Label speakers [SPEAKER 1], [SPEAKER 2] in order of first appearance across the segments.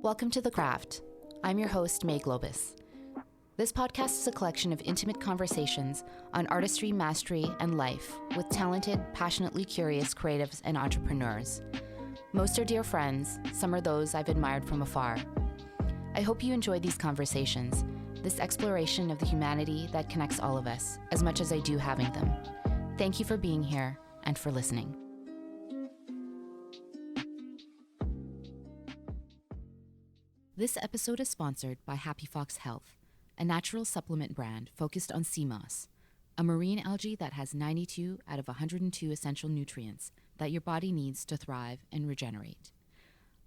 [SPEAKER 1] Welcome to The Craft. I'm your host, May Globus. This podcast is a collection of intimate conversations on artistry, mastery, and life with talented, passionately curious creatives and entrepreneurs. Most are dear friends, some are those I've admired from afar. I hope you enjoy these conversations, this exploration of the humanity that connects all of us, as much as I do having them. Thank you for being here and for listening. This episode is sponsored by Happy Fox Health, a natural supplement brand focused on sea moss, a marine algae that has 92 out of 102 essential nutrients that your body needs to thrive and regenerate.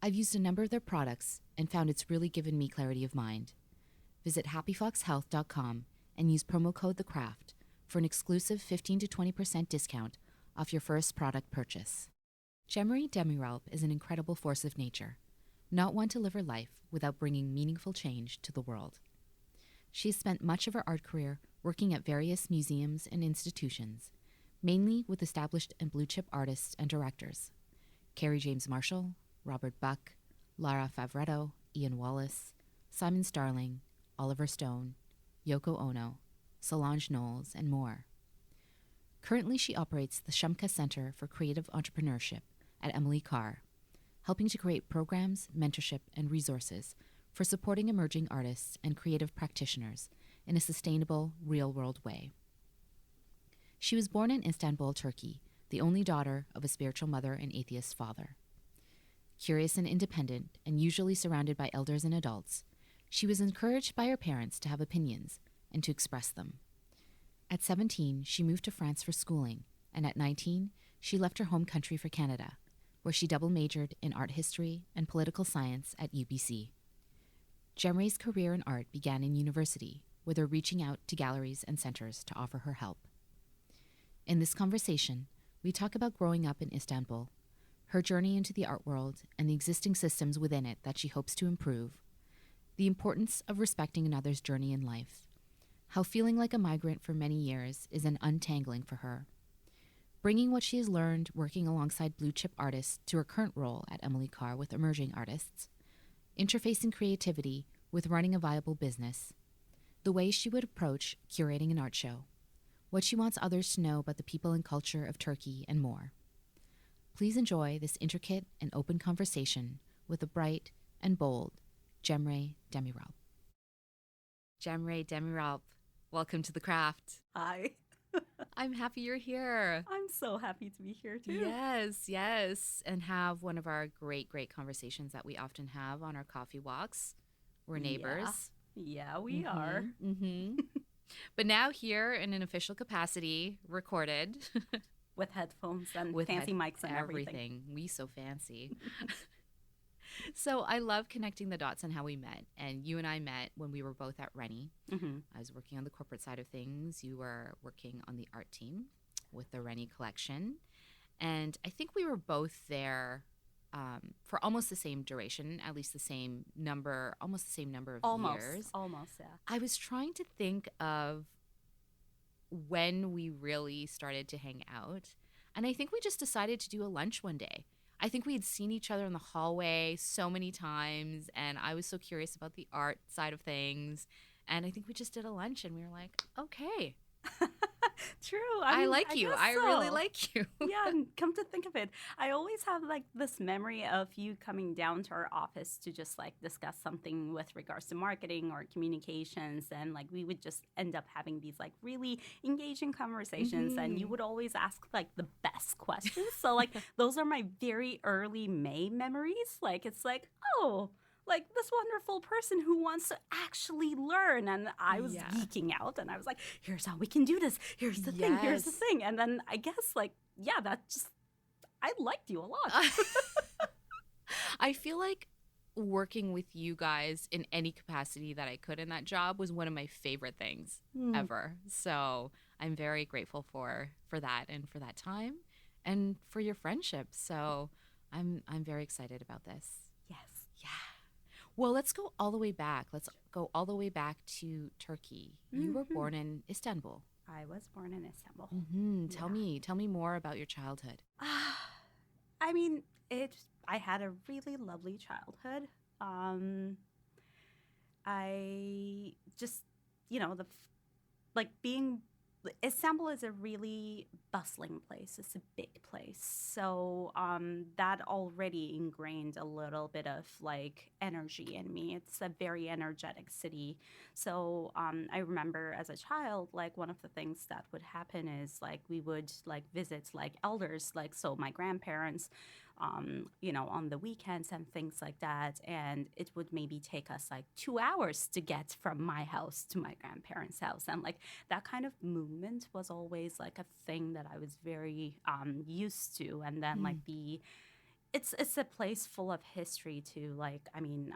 [SPEAKER 1] I've used a number of their products and found it's really given me clarity of mind. Visit happyfoxhealth.com and use promo code THECRAFT for an exclusive 15 to 20% discount off your first product purchase. Cemre Demiralp is an incredible force of nature, not one to live her life without bringing meaningful change to the world. She has spent much of her art career working at various museums and institutions, mainly with established and blue-chip artists and directors. Kerry James Marshall, Robert Buck, Lara Favaretto, Ian Wallace, Simon Starling, Oliver Stone, Yoko Ono, Solange Knowles, and more. Currently, she operates the Shumka Centre for Creative Entrepreneurship at Emily Carr, helping to create programs, mentorship, and resources for supporting emerging artists and creative practitioners in a sustainable, real-world way. She was born in Istanbul, Turkey, the only daughter of a spiritual mother and atheist father. Curious and independent, and usually surrounded by elders and adults, she was encouraged by her parents to have opinions and to express them. At 17, she moved to France for schooling, and at 19, she left her home country for Canada, where she double majored in art history and political science at UBC. Cemre's career in art began in university, with her reaching out to galleries and centers to offer her help. In this conversation, we talk about growing up in Istanbul, her journey into the art world and the existing systems within it that she hopes to improve, the importance of respecting another's journey in life, how feeling like a migrant for many years is an untangling for her, bringing what she has learned working alongside blue-chip artists to her current role at Emily Carr with emerging artists, interfacing creativity with running a viable business, the way she would approach curating an art show, what she wants others to know about the people and culture of Turkey, and more. Please enjoy this intricate and open conversation with the bright and bold Cemre Demiralp. Cemre Demiralp, welcome to The Craft.
[SPEAKER 2] Hi.
[SPEAKER 1] I'm happy you're here.
[SPEAKER 2] I'm so happy to be here too.
[SPEAKER 1] Yes. And have one of our great conversations that we often have on our coffee walks. We're neighbors.
[SPEAKER 2] Yeah, we are.
[SPEAKER 1] Mm-hmm. But now here in an official capacity, recorded.
[SPEAKER 2] With headphones and fancy mics and everything.
[SPEAKER 1] We so fancy. So I love connecting the dots on how we met. And you and I met when we were both at Rennie.
[SPEAKER 2] Mm-hmm.
[SPEAKER 1] I was working on the corporate side of things. You were working on the art team with the Rennie collection. And I think we were both there for almost the same duration, at least almost the same number of years.
[SPEAKER 2] Almost, yeah.
[SPEAKER 1] I was trying to think of when we really started to hang out. And I think we just decided to do a lunch one day. I think we had seen each other in the hallway so many times, and I was so curious about the art side of things. And I think we just did a lunch, and we were like, okay.
[SPEAKER 2] True.
[SPEAKER 1] I like you. I really like you.
[SPEAKER 2] Yeah, and come to think of it, I always have like this memory of you coming down to our office to just like discuss something with regards to marketing or communications, and like we would just end up having these like really engaging conversations, and you would always ask like the best questions. So like those are my very early May memories. Like it's like, oh, like this wonderful person who wants to actually learn. And I was geeking out, and I was like, here's how we can do this. Here's the thing. Here's the thing. And then I guess like, I liked you a lot.
[SPEAKER 1] I feel like working with you guys in any capacity that I could in that job was one of my favorite things ever. So I'm very grateful for that and for that time and for your friendship. So I'm very excited about this.
[SPEAKER 2] Yes.
[SPEAKER 1] Yeah. Well, let's go all the way back. Let's go all the way back to Turkey. You were born in Istanbul.
[SPEAKER 2] I was born in Istanbul.
[SPEAKER 1] Tell me more about your childhood.
[SPEAKER 2] I mean, I had a really lovely childhood. I just, like being Istanbul is a really bustling place. It's a big place. So that already ingrained a little bit of like energy in me. It's a very energetic city. So I remember as a child, like one of the things that would happen is like we would like visit like elders, like so my grandparents, on the weekends and things like that. And it would maybe take us like 2 hours to get from my house to my grandparents' house. And like that kind of movement was always like a thing that I was very used to. And then like it's a place full of history too. Like, I mean,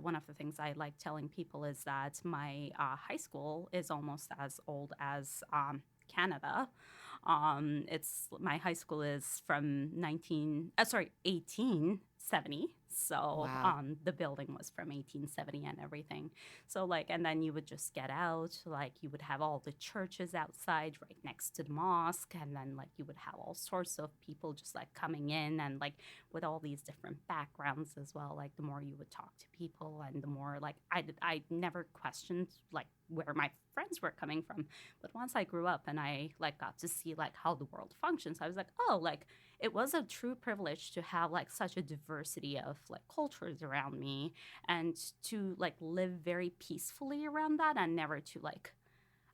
[SPEAKER 2] one of the things I like telling people is that my high school is almost as old as Canada. It's my high school is from 1870. So
[SPEAKER 1] Wow.
[SPEAKER 2] the building was from 1870 and everything. So like, and then you would just get out, like you would have all the churches outside right next to the mosque. And then like you would have all sorts of people just like coming in and like with all these different backgrounds as well. Like the more you would talk to people and the more like I never questioned like where my friends were coming from. But once I grew up and I like got to see like how the world functions, I was like, oh, like it was a true privilege to have like such a diversity of like cultures around me and to like live very peacefully around that and never to like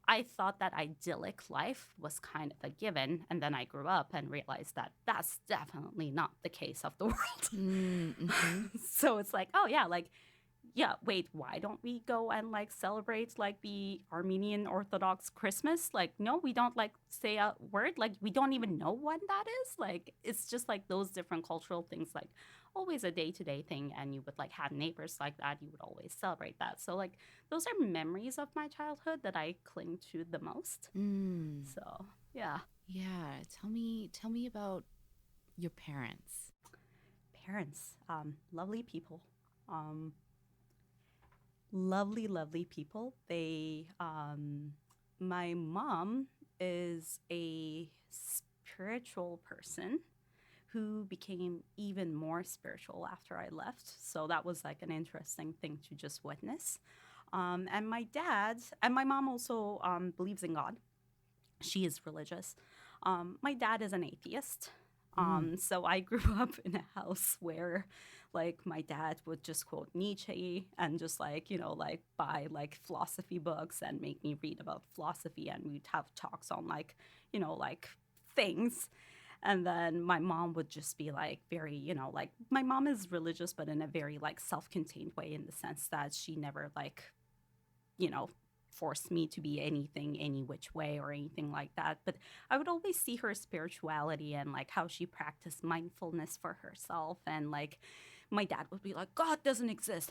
[SPEAKER 2] I thought that idyllic life was kind of a given. And then I grew up and realized that that's definitely not the case of the world.
[SPEAKER 1] Mm-hmm.
[SPEAKER 2] So it's like, oh, yeah, like, yeah, wait, why don't we go and like celebrate like the Armenian Orthodox Christmas? Like, no, we don't like say a word. Like, we don't even know what that is. Like, it's just like those different cultural things, like always a day to day thing. And you would like have neighbors like that. You would always celebrate that. So, like, those are memories of my childhood that I cling to the most.
[SPEAKER 1] Mm.
[SPEAKER 2] So, yeah.
[SPEAKER 1] Yeah. Tell me about your parents.
[SPEAKER 2] Parents, lovely people. Lovely, lovely people. My mom is a spiritual person who became even more spiritual after I left. So that was like an interesting thing to just witness. And my dad, and my mom also believes in God. She is religious. My dad is an atheist. So I grew up in a house where like my dad would just quote Nietzsche and just like, like buy like philosophy books and make me read about philosophy. And we'd have talks on like, like things. And then my mom would just be like very, like my mom is religious, but in a very like self-contained way in the sense that she never like, forced me to be anything, any which way or anything like that. But I would always see her spirituality and like how she practiced mindfulness for herself. And like my dad would be like, God doesn't exist.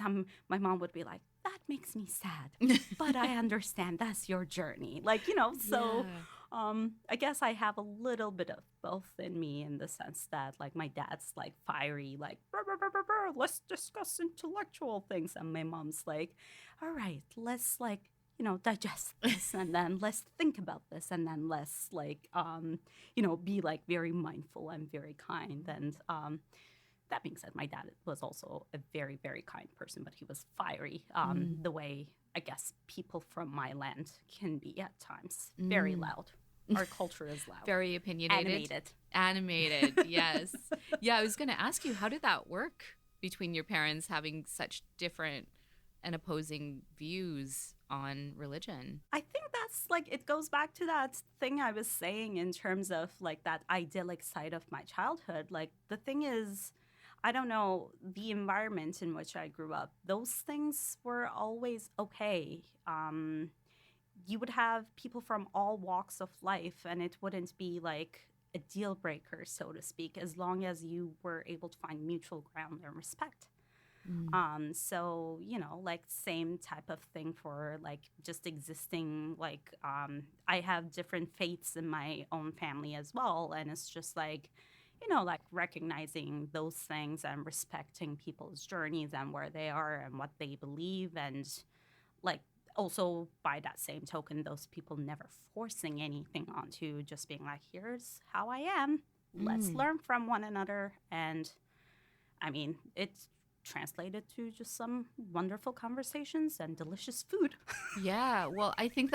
[SPEAKER 2] My mom would be like, that makes me sad, but I understand that's your journey. Like, so I guess I have a little bit of both in me in the sense that like my dad's like fiery, like, "Brr, brr, brr, brr, brr, let's discuss intellectual things." And my mom's like, all right, let's like, digest this and then let's think about this and then let's like, be like very mindful and very kind. And that being said, my dad was also a very, very kind person, but he was fiery the way I guess people from my land can be at times. Very loud. Our culture is loud.
[SPEAKER 1] Very opinionated. Animated, yes. Yeah, I was going to ask you, how did that work between your parents having such different and opposing views on religion?
[SPEAKER 2] I think that's like, it goes back to that thing I was saying in terms of like that idyllic side of my childhood. Like the thing is, I don't know, the environment in which I grew up, those things were always okay. You would have people from all walks of life, and it wouldn't be like a deal breaker, so to speak, as long as you were able to find mutual ground and respect. So, like same type of thing for like just existing, like I have different faiths in my own family as well. And it's just like, like recognizing those things and respecting people's journeys and where they are and what they believe. And like also by that same token, those people never forcing anything onto, just being like, here's how I am. Let's learn from one another. And I mean, it's translated to just some wonderful conversations and delicious food.
[SPEAKER 1] Yeah, well, I think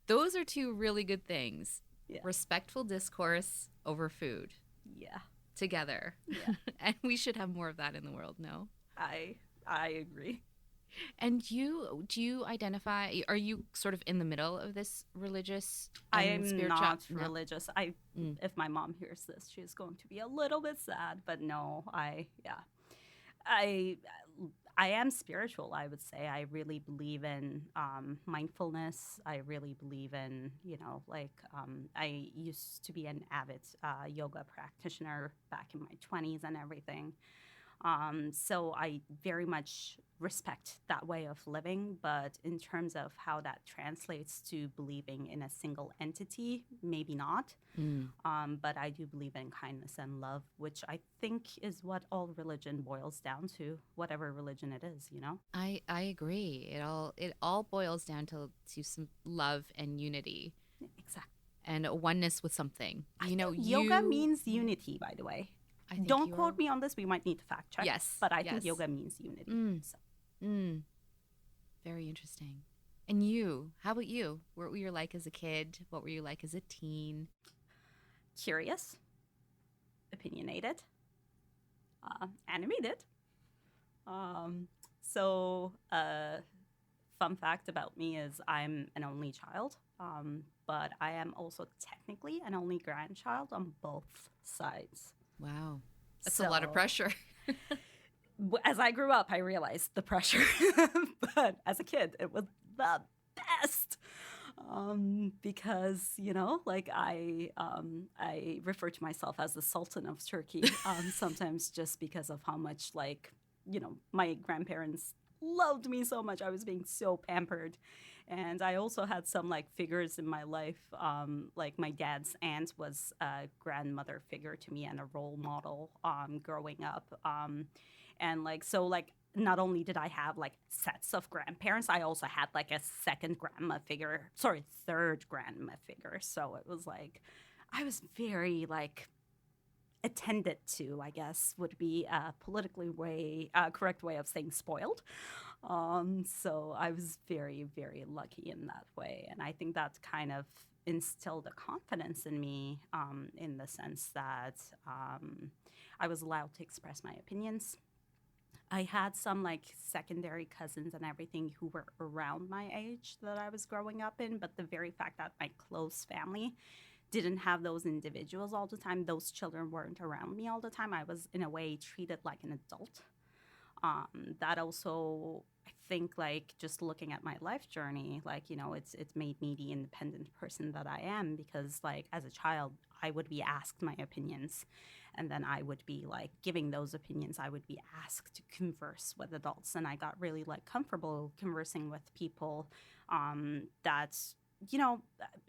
[SPEAKER 1] those are two really good things.
[SPEAKER 2] Yeah.
[SPEAKER 1] Respectful discourse over food
[SPEAKER 2] Yeah.
[SPEAKER 1] together.
[SPEAKER 2] Yeah.
[SPEAKER 1] And we should have more of that in the world, no?
[SPEAKER 2] I agree.
[SPEAKER 1] And do you identify, are you sort of in the middle of this religious
[SPEAKER 2] I
[SPEAKER 1] and
[SPEAKER 2] am
[SPEAKER 1] spiritual?
[SPEAKER 2] not
[SPEAKER 1] No?
[SPEAKER 2] religious.
[SPEAKER 1] Mm.
[SPEAKER 2] If my mom hears this, she's going to be a little bit sad, but no, I am spiritual, I would say. I really believe in mindfulness. I really believe in, I used to be an avid yoga practitioner back in my 20s and everything. So I very much respect that way of living, but in terms of how that translates to believing in a single entity, maybe not. But I do believe in kindness and love, which I think is what all religion boils down to, whatever religion it is, you know?
[SPEAKER 1] I agree. It all boils down to some love and unity
[SPEAKER 2] Exactly.
[SPEAKER 1] and a oneness with something.
[SPEAKER 2] Yoga means unity, by the way.
[SPEAKER 1] I think
[SPEAKER 2] Don't quote me on this. We might need to fact check.
[SPEAKER 1] Yes,
[SPEAKER 2] But I
[SPEAKER 1] yes.
[SPEAKER 2] think yoga means unity. So.
[SPEAKER 1] Very interesting. And you, how about you? What were you like as a kid? What were you like as a teen?
[SPEAKER 2] Curious, opinionated, animated. Fun fact about me is I'm an only child, but I am also technically an only grandchild on both sides.
[SPEAKER 1] Wow. That's a lot of pressure.
[SPEAKER 2] As I grew up, I realized the pressure. But as a kid, it was the best. Because, I refer to myself as the Sultan of Turkey, sometimes just because of how much, my grandparents loved me so much. I was being so pampered. And I also had some figures in my life, like my dad's aunt was a grandmother figure to me and a role model growing up. Not only did I have sets of grandparents, I also had a third grandma figure. So it was I was very attended to, I guess, would be a politically correct way of saying spoiled. So I was very, very lucky in that way. And I think that kind of instilled a confidence in me in the sense that I was allowed to express my opinions. I had some secondary cousins and everything who were around my age that I was growing up in, but the very fact that my close family didn't have those individuals all the time, those children weren't around me all the time, I was in a way treated like an adult. That also, I think, just looking at my life journey, it's made me the independent person that I am, because as a child, I would be asked my opinions, and then I would be giving those opinions. I would be asked to converse with adults, and I got really comfortable conversing with people that,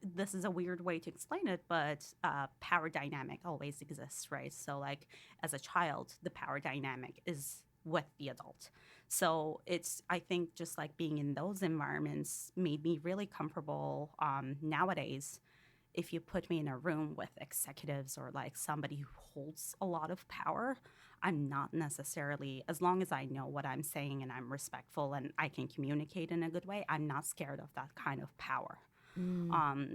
[SPEAKER 2] this is a weird way to explain it, but power dynamic always exists, right? So as a child, the power dynamic is with the adult. So it's, I think, just being in those environments made me really comfortable. Nowadays, if you put me in a room with executives or somebody who holds a lot of power, I'm not necessarily, as long as I know what I'm saying and I'm respectful and I can communicate in a good way, I'm not scared of that kind of power.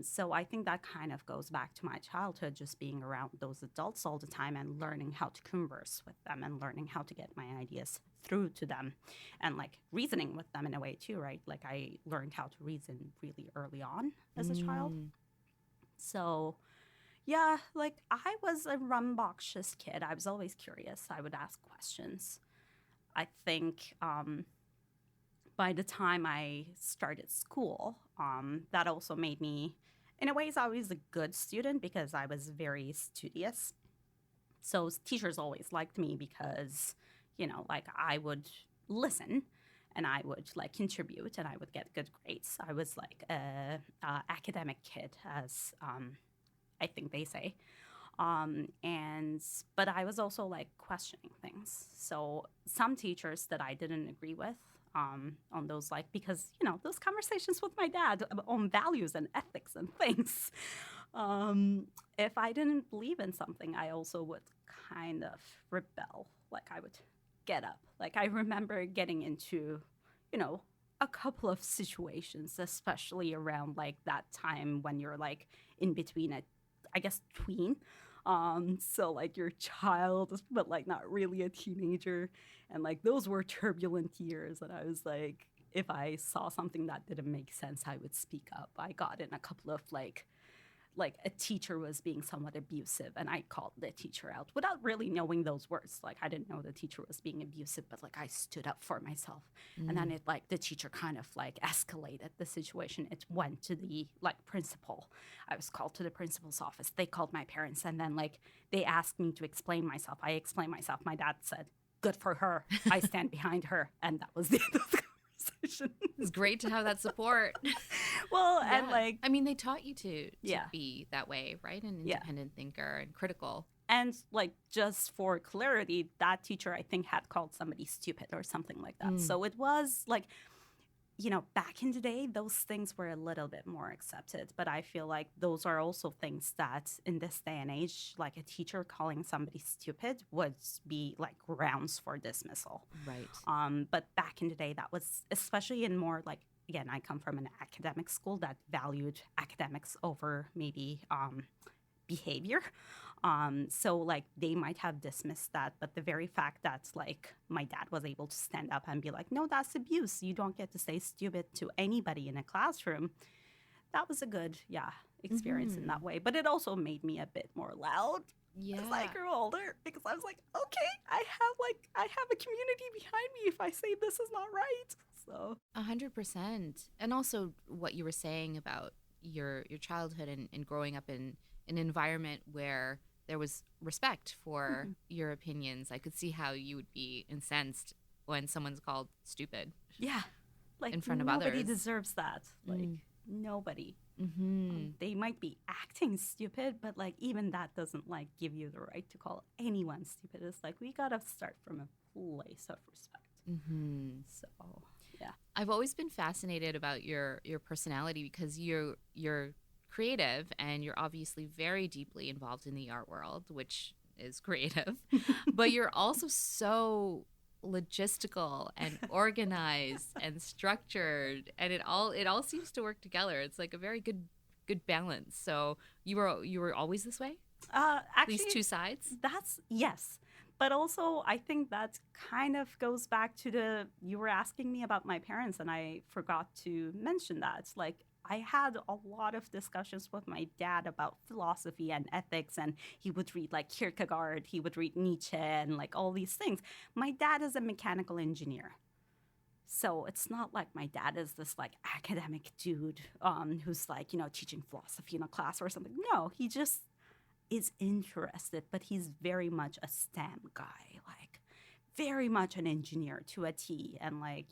[SPEAKER 2] So I think that kind of goes back to my childhood, just being around those adults all the time and learning how to converse with them and learning how to get my ideas through to them and reasoning with them in a way too, right? I learned how to reason really early on as a child. So yeah, I was a rambunctious kid. I was always curious. I would ask questions. I think by the time I started school, that also made me, in a way, I was a good student because I was very studious. So teachers always liked me because, I would listen and I would contribute and I would get good grades. I was a academic kid, as I think they say. But I was also questioning things. So some teachers that I didn't agree with on those because those conversations with my dad on values and ethics and things. If I didn't believe in something, I also would kind of rebel. I would get up. Like I remember getting into, you know, a couple of situations, especially around like that time when you're like in between a, I guess, tween. So like you're a child, but like not really a teenager. And like those were turbulent years. And I was like, if I saw something that didn't make sense, I would speak up. I got in a couple of like a teacher was being somewhat abusive and I called the teacher out without really knowing those words. Like I didn't know the teacher was being abusive, but like I stood up for myself. And then it like the teacher kind of like escalated the situation. It went to the like principal. I was called to the principal's office. They called my parents and then like they asked me to explain myself. I explained myself. My dad said, "Good for her. I stand behind her." And that was the end of the conversation.
[SPEAKER 1] It's great to have that support.
[SPEAKER 2] Well,
[SPEAKER 1] Yeah.
[SPEAKER 2] and like,
[SPEAKER 1] I mean, they taught you to
[SPEAKER 2] Yeah.
[SPEAKER 1] be that way, right? An
[SPEAKER 2] Yeah.
[SPEAKER 1] independent thinker and critical.
[SPEAKER 2] and like just for clarity, that teacher I think had called somebody stupid or something like that. So it was like, you know, back in the day, those things were a little bit more accepted. But I feel like those are also things that in this day and age, like a teacher calling somebody stupid would be like grounds for dismissal.
[SPEAKER 1] Right.
[SPEAKER 2] But back in the day, that was especially in more like, again, I come from an academic school that valued academics over maybe behavior. So like they might have dismissed that, but the very fact that like my dad was able to stand up and be like, "No, that's abuse. You don't get to say stupid to anybody in a classroom." That was a good, experience in that way. But it also made me a bit more loud
[SPEAKER 1] Yeah.
[SPEAKER 2] as I grew older because I was like, okay, I have a community behind me if I say this is not right. So
[SPEAKER 1] 100%. And also what you were saying about your childhood and growing up in an environment where there was respect for your opinions. I could see how you would be incensed when someone's called stupid.
[SPEAKER 2] yeah, like
[SPEAKER 1] In front of
[SPEAKER 2] nobody
[SPEAKER 1] others.
[SPEAKER 2] deserves that. Like nobody.
[SPEAKER 1] Mm-hmm.
[SPEAKER 2] They might be acting stupid, but like even that doesn't like give you the right to call anyone stupid. It's like we gotta start from a place of respect.
[SPEAKER 1] Mm-hmm.
[SPEAKER 2] So yeah.
[SPEAKER 1] I've always been fascinated about your personality because you're creative and you're obviously very deeply involved in the art world, which is creative, but you're also so logistical and organized and structured, and it all seems to work together. It's like a very good balance. So you were always this way?
[SPEAKER 2] Actually,
[SPEAKER 1] These two sides?
[SPEAKER 2] that's yes. But also, I think that kind of goes back to you were asking me about my parents, and I forgot to mention that. Like, I had a lot of discussions with my dad about philosophy and ethics, and he would read like Kierkegaard, he would read Nietzsche, and like all these things. My dad is a mechanical engineer. So it's not like my dad is this like academic dude who's like, teaching philosophy in a class or something. No, he just is interested, but he's very much a STEM guy, like very much an engineer to a T. And like,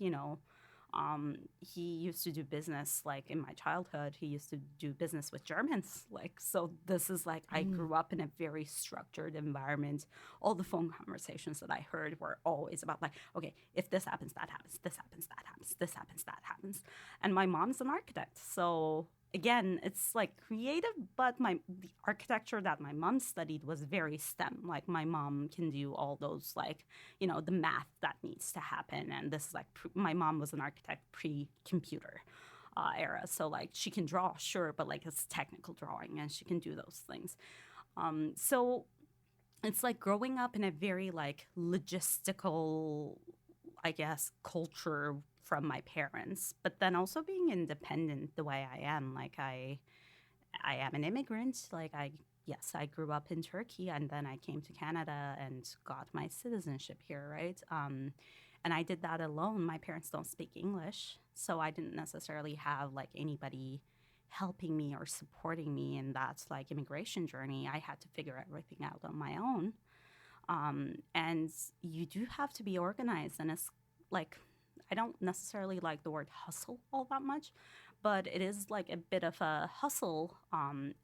[SPEAKER 2] he used to do business like in my childhood. He used to do business with Germans. Like, so this is like, I grew up in a very structured environment. All the phone conversations that I heard were always about like, okay, if this happens, that happens, this happens, that happens, this happens, that happens. And my mom's an architect. So again, it's like creative, but the architecture that my mom studied was very STEM. Like my mom can do all those like, the math that needs to happen. And this is like, my mom was an architect pre-computer era. So like she can draw, sure, but like it's technical drawing and she can do those things. So it's like growing up in a very like logistical, I guess, culture from my parents, but then also being independent the way I am. Like I am an immigrant. Like I grew up in Turkey and then I came to Canada and got my citizenship here, right? And I did that alone. My parents don't speak English, so I didn't necessarily have like anybody helping me or supporting me in that like immigration journey. I had to figure everything out on my own. And you do have to be organized, and it's like, I don't necessarily like the word hustle all that much, but it is like a bit of a hustle.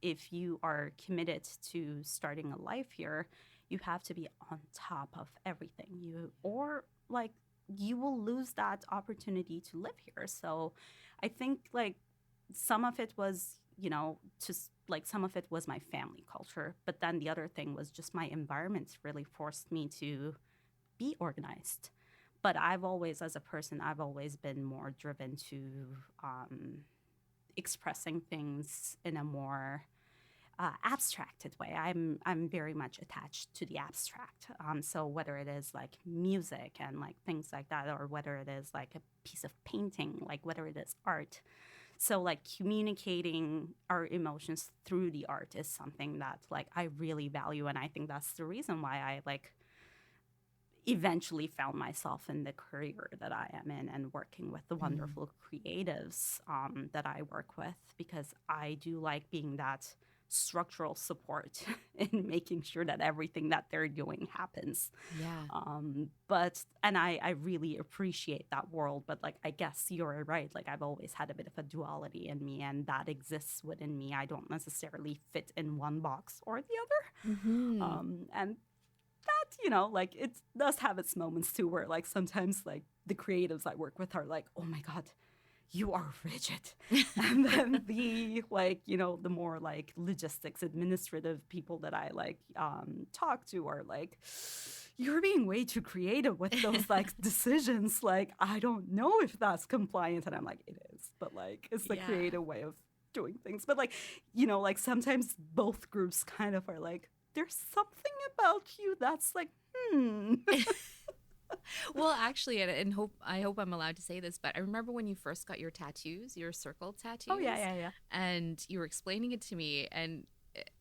[SPEAKER 2] If you are committed to starting a life here, you have to be on top of everything. You will lose that opportunity to live here. So I think like some of it was, just like some of it was my family culture, but then the other thing was just my environment really forced me to be organized. But I've always, as a person, I've always been more driven to expressing things in a more abstracted way. I'm very much attached to the abstract. So whether it is like music and like things like that, or whether it is like a piece of painting, like whether it is art. So like communicating our emotions through the art is something that like I really value, and I think that's the reason why I like eventually found myself in the career that I am in and working with the wonderful creatives that I work with, because I do like being that structural support in making sure that everything that they're doing happens.
[SPEAKER 1] Yeah.
[SPEAKER 2] And I really appreciate that world. But like, I guess you're right. Like, I've always had a bit of a duality in me, and that exists within me. I don't necessarily fit in one box or the other. And that, you know, like it does have its moments too, where like sometimes like the creatives I work with are like, oh my God, you are rigid. And then the like, you know, the more like logistics administrative people that I like talk to are like, you're being way too creative with those like decisions. Like, I don't know if that's compliant. And I'm like, it is, but like it's the creative way of doing things. But like, you know, like sometimes both groups kind of are like, there's something about you that's like,
[SPEAKER 1] Well, actually, and I hope I'm allowed to say this, but I remember when you first got your tattoos, your circle tattoos.
[SPEAKER 2] Oh yeah.
[SPEAKER 1] And you were explaining it to me, and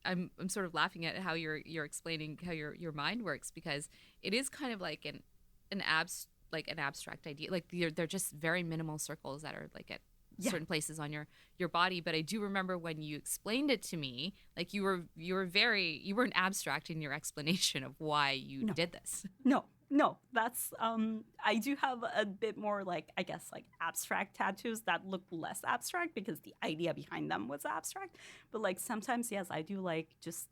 [SPEAKER 1] I'm sort of laughing at how you're explaining how your mind works, because it is kind of like an abstract idea. Like they're just very minimal circles that are like at certain places on your body. But I do remember when you explained it to me, like you weren't abstract in your explanation of why you did this.
[SPEAKER 2] No, that's I do have a bit more like, I guess, like abstract tattoos that look less abstract because the idea behind them was abstract. But like sometimes, yes, I do like just,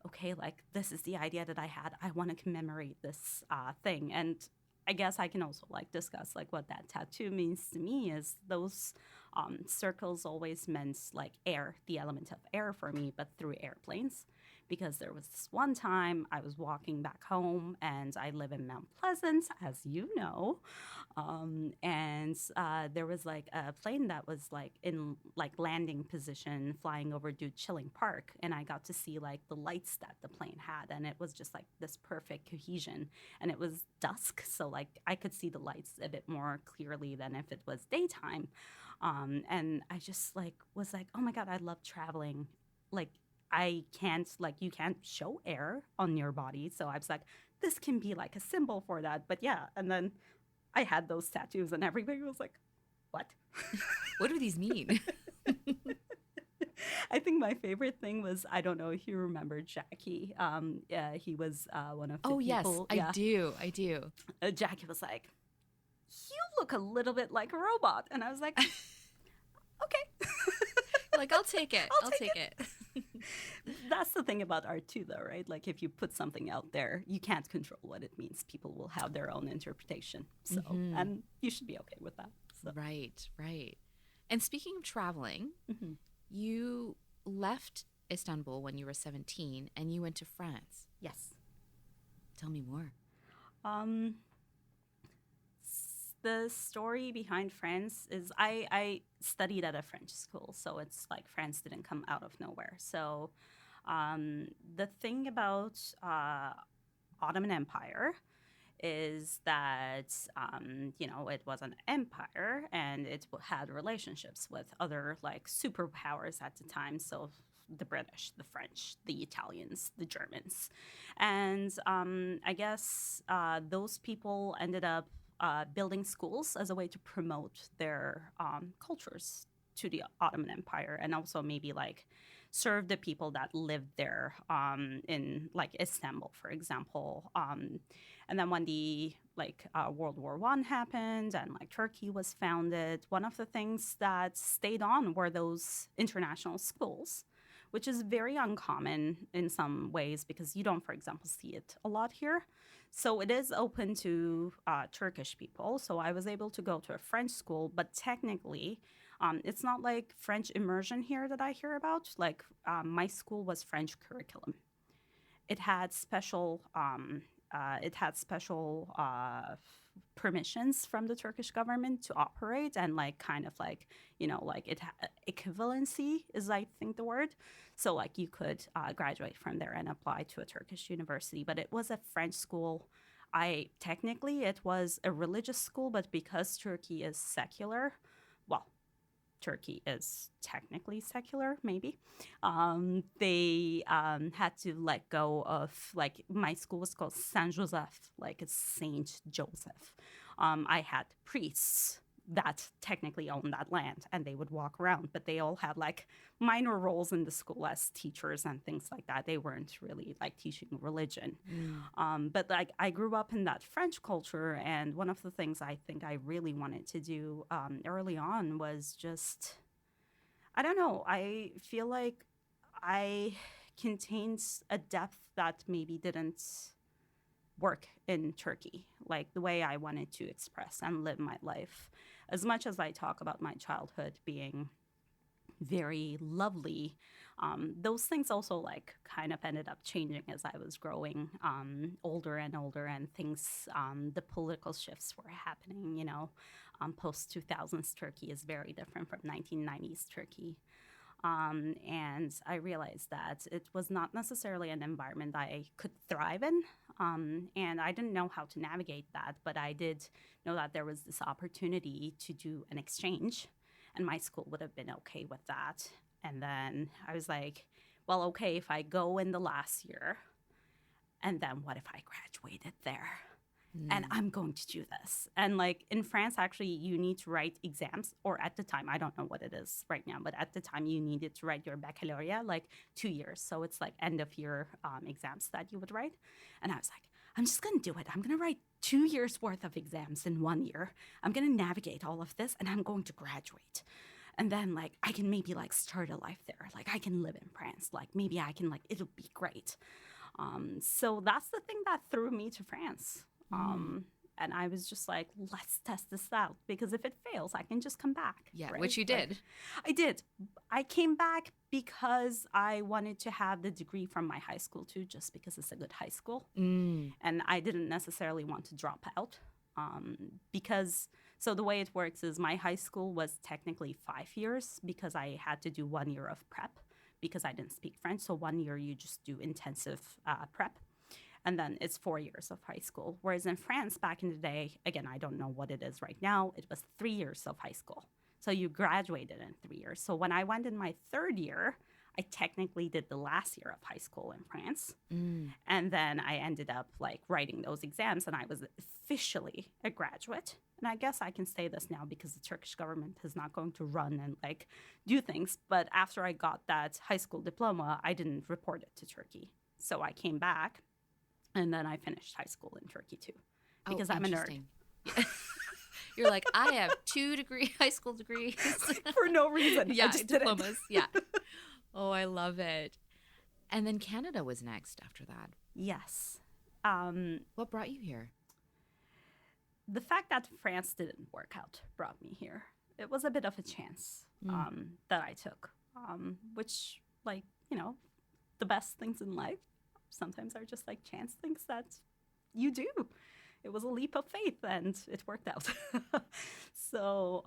[SPEAKER 2] okay, like this is the idea that I had. I want to commemorate this thing. And I guess I can also like discuss like what that tattoo means to me. Is those circles always meant like air, the element of air for me, but through airplanes. Because there was this one time I was walking back home, and I live in Mount Pleasant, as you know, and there was like a plane that was like in like landing position flying over Dude Chilling Park, and I got to see like the lights that the plane had, and it was just like this perfect cohesion, and it was dusk, so like I could see the lights a bit more clearly than if it was daytime, and I just like was like, oh my God, I love traveling, like. I can't, like, you can't show air on your body. So I was like, this can be like a symbol for that. But yeah, and then I had those tattoos, and everybody was like, what?
[SPEAKER 1] What do these mean?
[SPEAKER 2] I think my favorite thing was, I don't know if you remember Jackie. He was one of the people.
[SPEAKER 1] Oh, yes, I do.
[SPEAKER 2] Jackie was like, you look a little bit like a robot. And I was like, okay.
[SPEAKER 1] Like, I'll take it. I'll take it.
[SPEAKER 2] That's the thing about art too, though, right? Like if you put something out there, you can't control what it means. People will have their own interpretation. So, and you should be okay with that. So.
[SPEAKER 1] Right. And speaking of traveling, you left Istanbul when you were 17 and you went to France.
[SPEAKER 2] Yes.
[SPEAKER 1] Tell me more.
[SPEAKER 2] The story behind France is I studied at a French school, so it's like France didn't come out of nowhere. So the thing about Ottoman Empire is that, it was an empire, and it had relationships with other like superpowers at the time. So the British, the French, the Italians, the Germans. And I guess those people ended up building schools as a way to promote their cultures to the Ottoman Empire, and also maybe like serve the people that lived there in like Istanbul, for example. And then when the World War I happened and like Turkey was founded, one of the things that stayed on were those international schools, which is very uncommon in some ways because you don't, for example, see it a lot here. So it is open to Turkish people. So I was able to go to a French school, but technically it's not like French immersion here that I hear about. Like my school was French curriculum. It had special it had special permissions from the Turkish government to operate, and like kind of like, like equivalency is, I think, the word. So like you could graduate from there and apply to a Turkish university, but it was a French school. Technically it was a religious school, but because Turkey is secular, well, Turkey is technically secular, maybe. They had to let go of, like, my school was called Saint Joseph, like it's Saint Joseph. I had priests that technically owned that land, and they would walk around, but they all had like minor roles in the school as teachers and things like that. They weren't really like teaching religion. But like I grew up in that French culture, and one of the things I think I really wanted to do early on was just, I don't know, I feel like I contained a depth that maybe didn't work in Turkey, like the way I wanted to express and live my life. As much as I talk about my childhood being very lovely, those things also like kind of ended up changing as I was growing older and older, and things, the political shifts were happening, post 2000s Turkey is very different from 1990s Turkey. And I realized that it was not necessarily an environment I could thrive in. And I didn't know how to navigate that, but I did know that there was this opportunity to do an exchange, and my school would have been okay with that. And then I was like, well, okay, if I go in the last year, and then what if I graduated there? And I'm going to do this. And like in France, actually, you need to write exams, or at the time, I don't know what it is right now, but at the time you needed to write your baccalaureate like 2 years. So it's like end of year exams that you would write. And I was like, I'm just going to do it. I'm going to write 2 years worth of exams in 1 year. I'm going to navigate all of this, and I'm going to graduate. And then like I can maybe like start a life there. Like I can live in France. Like maybe I can, like, it'll be great. So that's the thing that threw me to France. And I was just like, let's test this out, because if it fails, I can just come back.
[SPEAKER 1] Yeah,
[SPEAKER 2] right?
[SPEAKER 1] which you did.
[SPEAKER 2] Like, I did. I came back because I wanted to have the degree from my high school too, just because it's a good high school. And I didn't necessarily want to drop out so the way it works is my high school was technically 5 years, because I had to do 1 year of prep because I didn't speak French. So 1 year you just do intensive prep. And then it's 4 years of high school. Whereas in France back in the day, again, I don't know what it is right now, it was 3 years of high school. So you graduated in 3 years. So when I went in my third year, I technically did the last year of high school in France. And then I ended up like writing those exams, and I was officially a graduate. And I guess I can say this now because the Turkish government is not going to run and like do things. But after I got that high school diploma, I didn't report it to Turkey. So I came back. And then I finished high school in Turkey too, because I'm a nerd.
[SPEAKER 1] You're like, I have 2 high school degrees.
[SPEAKER 2] For no reason.
[SPEAKER 1] Yeah,
[SPEAKER 2] I just
[SPEAKER 1] diplomas. Yeah. Oh, I love it. And then Canada was next after that.
[SPEAKER 2] Yes.
[SPEAKER 1] What brought you here?
[SPEAKER 2] The fact that France didn't work out brought me here. It was a bit of a chance that I took, which, like, the best things in life sometimes are just like chance things that you do. It was a leap of faith, and it worked out. So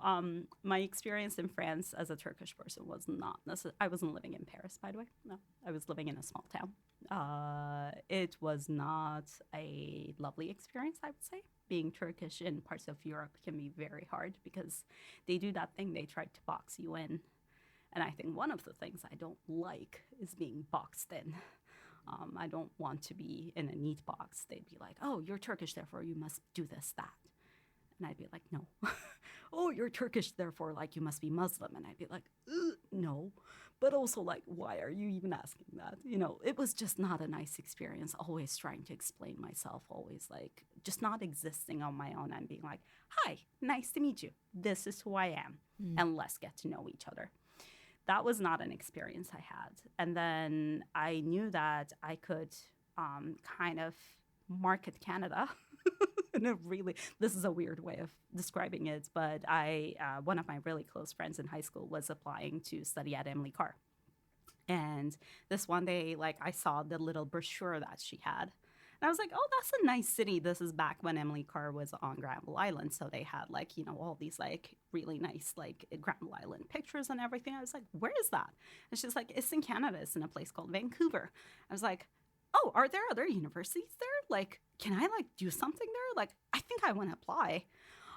[SPEAKER 2] my experience in France as a Turkish person was not necessarily, I wasn't living in Paris, by the way. No, I was living in a small town. It was not a lovely experience, I would say. Being Turkish in parts of Europe can be very hard because they do that thing, they try to box you in. And I think one of the things I don't like is being boxed in. I don't want to be in a neat box. They'd be like, oh, you're Turkish, therefore you must do this, that. And I'd be like, no. Oh, you're Turkish, therefore, like, you must be Muslim. And I'd be like, no. But also, like, why are you even asking that? It was just not a nice experience, always trying to explain myself, always, like, just not existing on my own and being like, hi, nice to meet you. This is who I am. And let's get to know each other. That was not an experience I had. And then I knew that I could kind of market Canada in a really, this is a weird way of describing it, but one of my really close friends in high school was applying to study at Emily Carr. And this one day, like, I saw the little brochure that she had, And I was like, oh, that's a nice city. This is back when Emily Carr was on Granville Island. So they had like, all these like really nice like Granville Island pictures and everything. I was like, where is that? And she's like, it's in Canada. It's in a place called Vancouver. I was like, oh, are there other universities there? Like, can I like do something there? Like, I think I want to apply.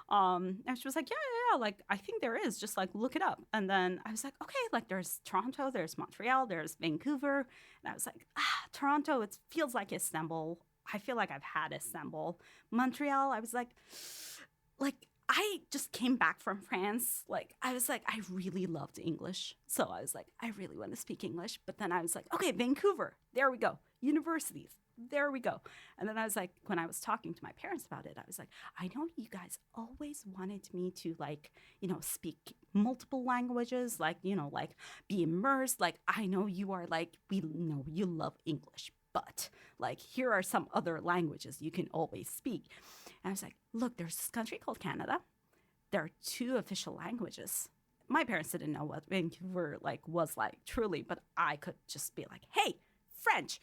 [SPEAKER 2] And she was like, yeah, like, I think there is, just like, look it up. And then I was like, okay, like, there's Toronto, there's Montreal, there's Vancouver. And I was like, Toronto, it feels like Istanbul. I feel like I've had Istanbul. Montreal, I was like, I just came back from France. Like, I was like, I really loved English. So I was like, I really want to speak English. But then I was like, okay, Vancouver, there we go. Universities, there we go. And then I was like, when I was talking to my parents about it, I was like, I know you guys always wanted me to like, speak multiple languages, like, like be immersed. Like, I know you are like, we know you love English, but like, here are some other languages you can always speak. And I was like, look, there's this country called Canada. There are 2 official languages. My parents didn't know what Vancouver like was like truly, but I could just be like, hey, French.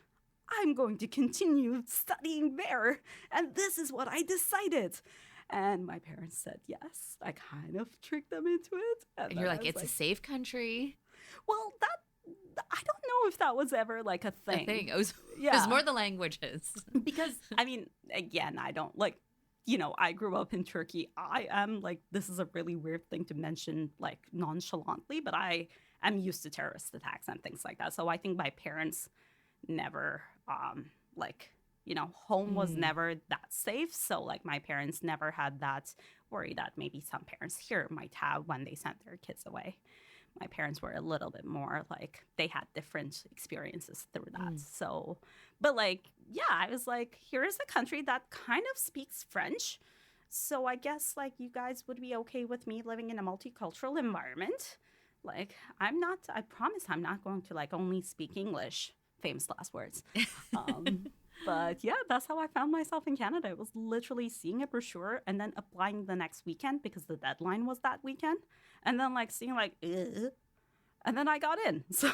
[SPEAKER 2] I'm going to continue studying there. And this is what I decided. And my parents said yes. I kind of tricked them into it.
[SPEAKER 1] And you're like, it's a safe country.
[SPEAKER 2] Well, I don't know if that was ever like a thing.
[SPEAKER 1] It was more the languages.
[SPEAKER 2] Because, I mean, again, I don't like, I grew up in Turkey. I am like, this is a really weird thing to mention like nonchalantly, but I am used to terrorist attacks and things like that. So I think my parents never home was never that safe. So like my parents never had that worry that maybe some parents here might have when they sent their kids away. My parents were a little bit more like they had different experiences through that. So, but like, yeah, I was like, here is a country that kind of speaks French. So I guess like you guys would be okay with me living in a multicultural environment. Like I promise I'm not going to like only speak English. Famous last words. But yeah, that's how I found myself in Canada. It was literally seeing a brochure and then applying the next weekend because the deadline was that weekend. And then like seeing like, ugh. And then I got in. So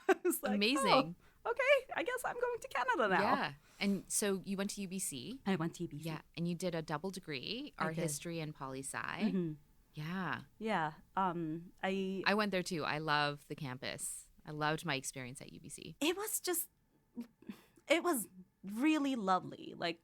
[SPEAKER 2] I was like,
[SPEAKER 1] amazing.
[SPEAKER 2] Oh, okay, I guess I'm going to Canada now.
[SPEAKER 1] Yeah. And so you went to UBC.
[SPEAKER 2] I went to UBC.
[SPEAKER 1] Yeah. And you did a double degree, art history and poli-sci.
[SPEAKER 2] Mm-hmm.
[SPEAKER 1] Yeah.
[SPEAKER 2] Yeah.
[SPEAKER 1] I went there too. I love the campus. I loved my experience at UBC.
[SPEAKER 2] It was really lovely. Like,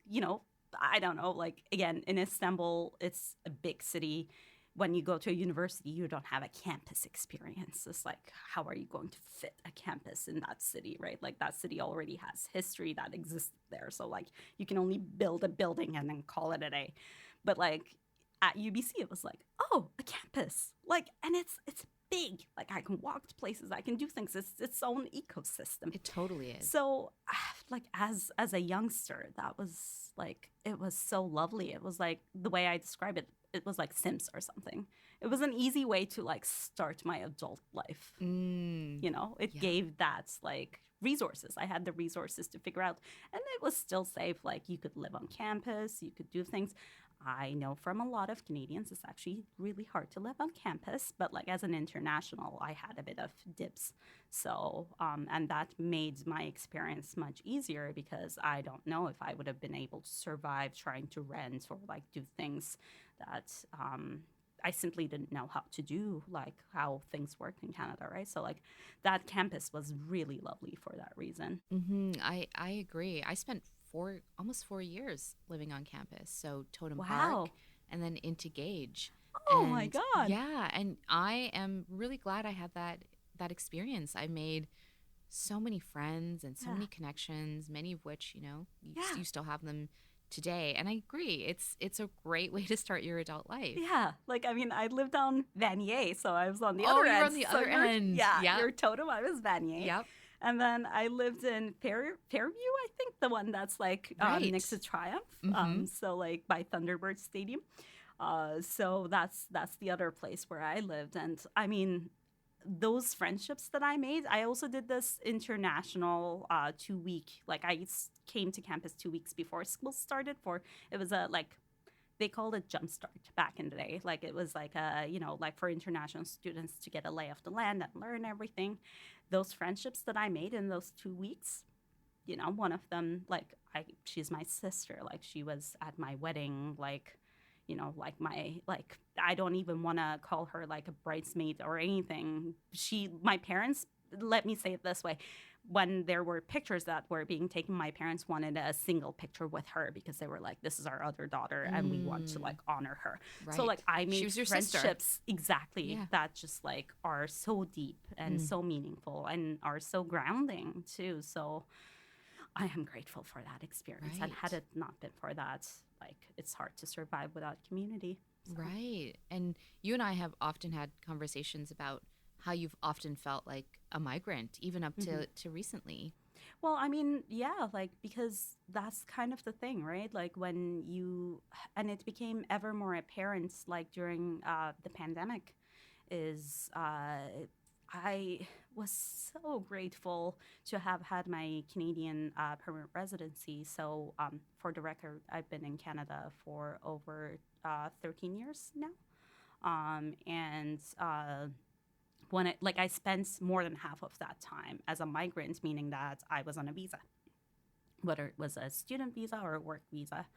[SPEAKER 2] I don't know, like, again, in Istanbul, it's a big city. When you go to a university, you don't have a campus experience. It's like, how are you going to fit a campus in that city, right? Like, that city already has history that exists there. So, like, you can only build a building and then call it a day. But, like, at UBC, it was like, oh, a campus. Like, and it's big. Like I can walk to places, I can do things. It's its own ecosystem.
[SPEAKER 1] It totally is.
[SPEAKER 2] So like as a youngster, that was like, it was so lovely. It was like the way I describe it, it was like Sims or something. It was an easy way to like start my adult life. It gave that like resources. I had the resources to figure out, and it was still safe. Like you could live on campus, you could do things. I know from a lot of Canadians, it's actually really hard to live on campus. But like as an international, I had a bit of dips. So, and that made my experience much easier because I don't know if I would have been able to survive trying to rent or like do things that I simply didn't know how to do, like how things worked in Canada, right? So like that campus was really lovely for that reason.
[SPEAKER 1] Mm-hmm. I agree. I spent almost 4 years living on campus. So Totem Park and then into Gage.
[SPEAKER 2] Oh my God.
[SPEAKER 1] Yeah. And I am really glad I had that experience. I made so many friends and so many connections, many of which, you still have them today. And I agree. It's a great way to start your adult life.
[SPEAKER 2] Yeah. Like, I mean, I lived on Vanier, so I was on the other end.
[SPEAKER 1] Oh, you were on the other end.
[SPEAKER 2] Yeah. You're Totem, I was Vanier.
[SPEAKER 1] Yep.
[SPEAKER 2] And then I lived in Fairview, I think, the one that's like next to Triumph.
[SPEAKER 1] Mm-hmm.
[SPEAKER 2] So like by Thunderbird Stadium. So that's the other place where I lived. And I mean, those friendships that I made, I also did this international 2-week, like I came to campus 2 weeks before school started it was a like, they called it Jumpstart back in the day. Like it was like like for international students to get a lay of the land and learn everything. Those friendships that I made in those 2 weeks, one of them, like she's my sister. Like, she was at my wedding, like, you know, like I don't even want to call her like a bridesmaid or anything. My parents, let me say it this way. When there were pictures that were being taken, my parents wanted a single picture with her because they were like, this is our other daughter and we want to like honor her.
[SPEAKER 1] Right.
[SPEAKER 2] So like I
[SPEAKER 1] She
[SPEAKER 2] made
[SPEAKER 1] was your
[SPEAKER 2] friendships
[SPEAKER 1] sister.
[SPEAKER 2] exactly
[SPEAKER 1] Yeah.
[SPEAKER 2] that just like are so deep and so meaningful and are so grounding too. So I am grateful for that experience. And had
[SPEAKER 1] Right.
[SPEAKER 2] it not been for that, like, it's hard to survive without community. So.
[SPEAKER 1] Right. And you and I have often had conversations about how you've often felt like a migrant, even up to recently.
[SPEAKER 2] Well, I mean, yeah, like, because that's kind of the thing, right? Like, and it became ever more apparent, like, during the pandemic, is I was so grateful to have had my Canadian permanent residency. So, for the record, I've been in Canada for over 13 years now. And I spent more than half of that time as a migrant, meaning that I was on a visa, whether it was a student visa or a work visa.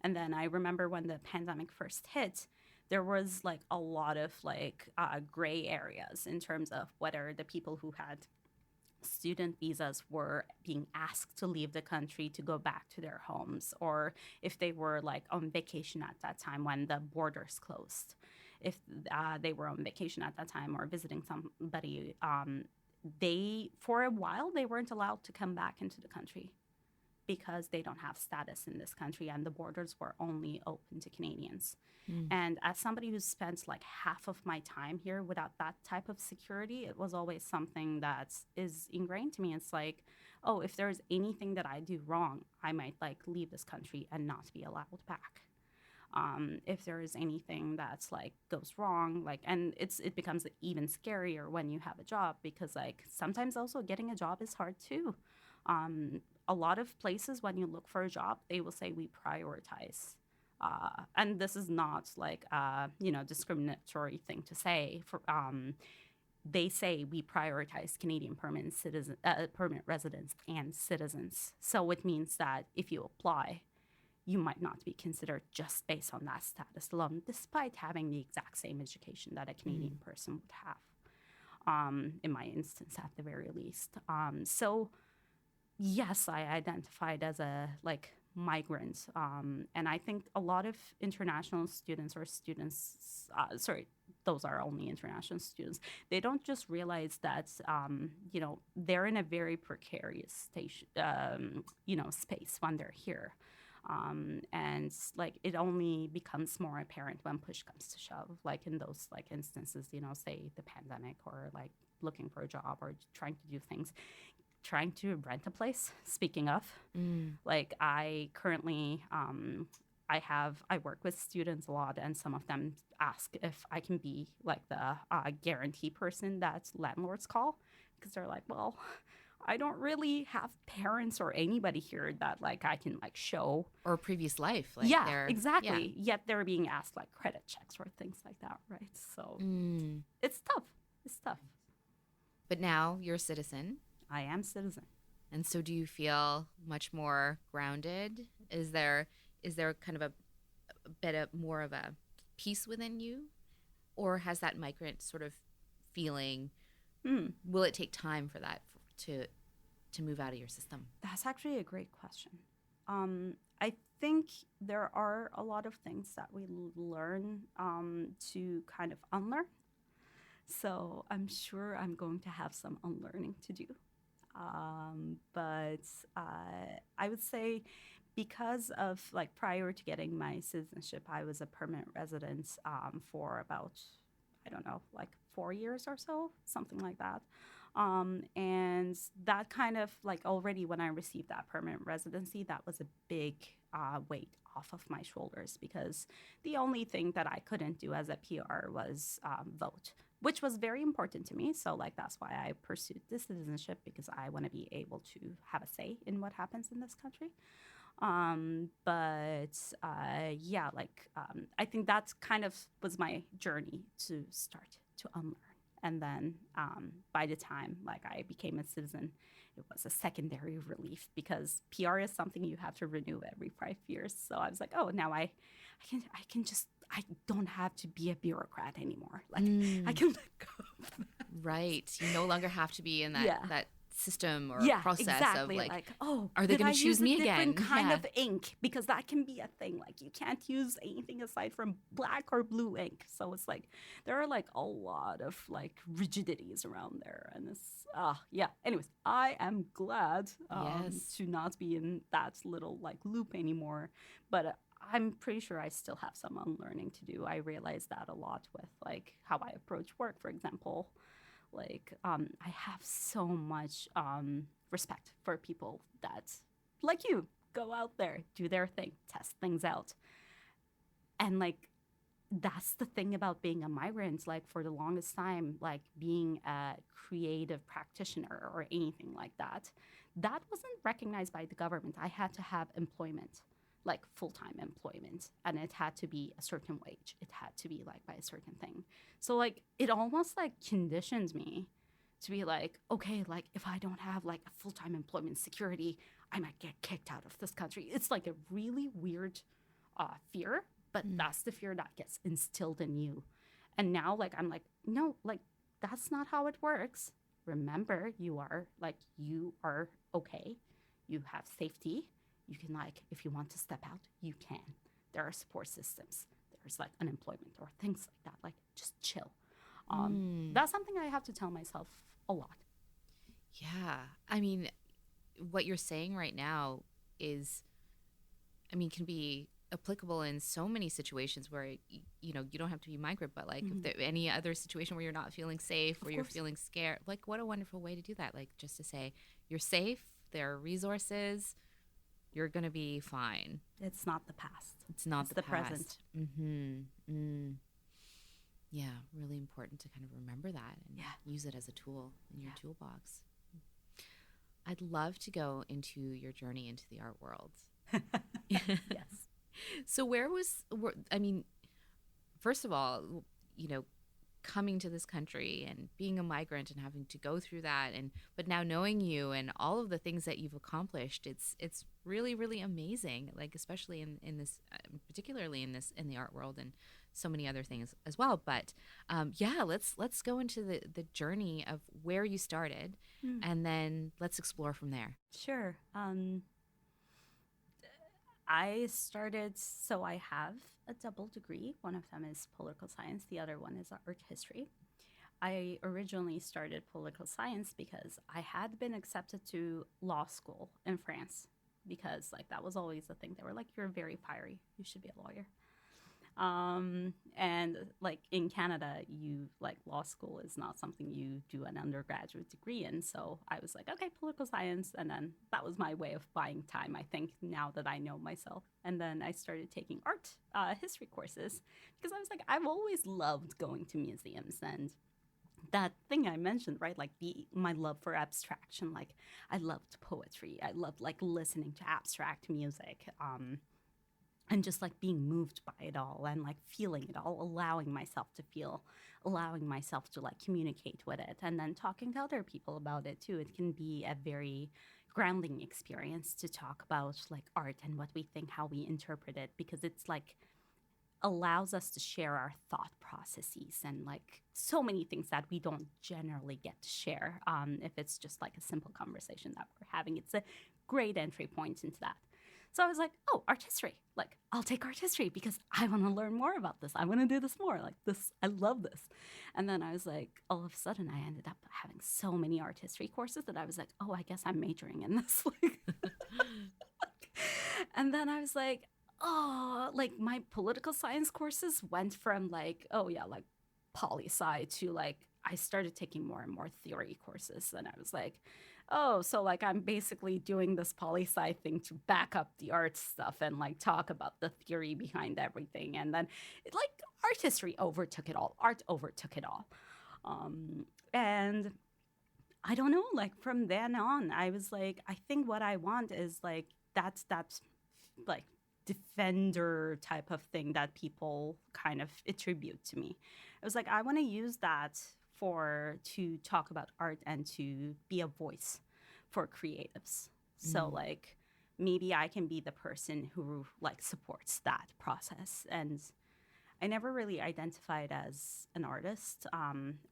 [SPEAKER 2] And then I remember when the pandemic first hit, there was like a lot of gray areas in terms of whether the people who had student visas were being asked to leave the country to go back to their homes, or if they were like on vacation at that time when the borders closed. If they were on vacation at that time or visiting somebody, for a while, they weren't allowed to come back into the country because they don't have status in this country and the borders were only open to Canadians. And as somebody who spent like half of my time here without that type of security, it was always something that is ingrained to me. It's like, oh, if there's anything that I do wrong, I might like leave this country and not be allowed back. If there is anything that's like goes wrong, like, and it becomes even scarier when you have a job, because like sometimes also getting a job is hard too. A lot of places, when you look for a job, they will say we prioritize. And this is not like discriminatory thing to say. They say we prioritize Canadian permanent residents and citizens. So it means that if you apply, you might not be considered just based on that status alone, despite having the exact same education that a Canadian person would have, in my instance, at the very least. So, yes, I identified as a, migrant. And I think a lot of international students or students, those are only international students, they don't just realize that, they're in a very precarious space when they're here. And it only becomes more apparent when push comes to shove, like in those instances, say the pandemic, or looking for a job or trying to do things, trying to rent a place. Speaking of, I currently, I work with students a lot, and some of them ask if I can be the guarantee person that landlords call, because they're like, well, I don't really have parents or anybody here that I can show,
[SPEAKER 1] or previous life.
[SPEAKER 2] Exactly. Yeah. Yet they're being asked credit checks or things like that, right? So it's tough. It's tough.
[SPEAKER 1] But now you're a citizen.
[SPEAKER 2] I am citizen.
[SPEAKER 1] And so do you feel much more grounded? Is there kind of a bit more of a peace within you? Or has that migrant sort of feeling, will it take time for that to move out of your system?
[SPEAKER 2] That's actually a great question. I think there are a lot of things that we learn to kind of unlearn. So I'm sure I'm going to have some unlearning to do. But I would say, because of prior to getting my citizenship, I was a permanent resident for about, 4 years or so, something like that. And that kind of already when I received that permanent residency, that was a big weight off of my shoulders, because the only thing that I couldn't do as a PR was vote, which was very important to me. So that's why I pursued this citizenship, because I want to be able to have a say in what happens in this country. I think that kind of was my journey to start to unlearn And then by the time like I became a citizen, it was a secondary relief because PR is something you have to renew every 5 years. So I was like, oh, now I don't have to be a bureaucrat anymore. Like I can let go of that.
[SPEAKER 1] Right. You no longer have to be in that system or process
[SPEAKER 2] exactly.
[SPEAKER 1] of like,
[SPEAKER 2] oh,
[SPEAKER 1] are they
[SPEAKER 2] going to
[SPEAKER 1] choose me again?
[SPEAKER 2] Different kind of ink, because that can be a thing. Like you can't use anything aside from black or blue ink. So it's like there are like a lot of like rigidities around there, and it's Anyways, I am glad to not be in that little like loop anymore, but. I'm pretty sure I still have some unlearning to do. I realize that a lot with like how I approach work, for example. Like I have so much respect for people that, like you, go out there, do their thing, test things out. And like that's the thing about being a migrant. Like for the longest time, like being a creative practitioner or anything like that, that wasn't recognized by the government. I had to have employment, like full-time employment, and it had to be a certain wage. It had to be like by a certain thing. So like it almost like conditions me to be like, okay, like if I don't have like a full-time employment security, I might get kicked out of this country. It's like a really weird fear, but that's the fear that gets instilled in you. And now like I'm like, no, like that's not how it works. Remember, you are okay. You have safety. You can like, if you want to step out, you can. There are support systems. There's like unemployment or things like that. Like just chill. That's something I have to tell myself a lot.
[SPEAKER 1] Yeah. I mean, what you're saying right now can be applicable in so many situations where, you don't have to be migrant, but like if there any other situation where you're not feeling safe, where you're feeling scared, like what a wonderful way to do that. Like just to say you're safe, there are resources, you're going to be fine.
[SPEAKER 2] It's not the past.
[SPEAKER 1] It's not the past.
[SPEAKER 2] Present.
[SPEAKER 1] Yeah, really important to kind of remember that and use it as a tool in your toolbox. I'd love to go into your journey into the art world.
[SPEAKER 2] Yes.
[SPEAKER 1] So first of all, coming to this country and being a migrant and having to go through that, but now knowing you and all of the things that you've accomplished, it's really, really amazing. Like especially in this, particularly in the art world and so many other things as well. But let's go into the journey of where you started, and then let's explore from there.
[SPEAKER 2] Sure. So I have a double degree. One of them is political science. The other one is art history. I originally started political science because I had been accepted to law school in France because like that was always the thing. They were like, you're very fiery. You should be a lawyer. And like in Canada, law school is not something you do an undergraduate degree in. So I was like, okay, political science. And then that was my way of buying time, I think, now that I know myself. And then I started taking art history courses because I was like, I've always loved going to museums and that thing I mentioned, right? Like my love for abstraction. Like I loved poetry. I loved like listening to abstract music. And just like being moved by it all and like feeling it all, allowing myself to feel, allowing myself to like communicate with it, and then talking to other people about it too. It can be a very grounding experience to talk about like art and what we think, how we interpret it, because it's like allows us to share our thought processes and like so many things that we don't generally get to share if it's just like a simple conversation that we're having. It's a great entry point into that. So I was like, oh, art history. Like, I'll take art history because I want to learn more about this. I want to do this more. Like this, I love this. And then I was like, all of a sudden, I ended up having so many art history courses that I was like, oh, I guess I'm majoring in this. And then I was like, oh, like my political science courses went from like, oh yeah, like poli-sci to like, I started taking more and more theory courses. And I was like, oh, so like I'm basically doing this poli-sci thing to back up the art stuff and like talk about the theory behind everything. And then like art history overtook it all. Art overtook it all. And I don't know, like from then on, I was like, I think what I want is like, that's like defender type of thing that people kind of attribute to me. I was like, I want to use that to talk about art and to be a voice for creatives. So like maybe I can be the person who like supports that process. And I never really identified as an artist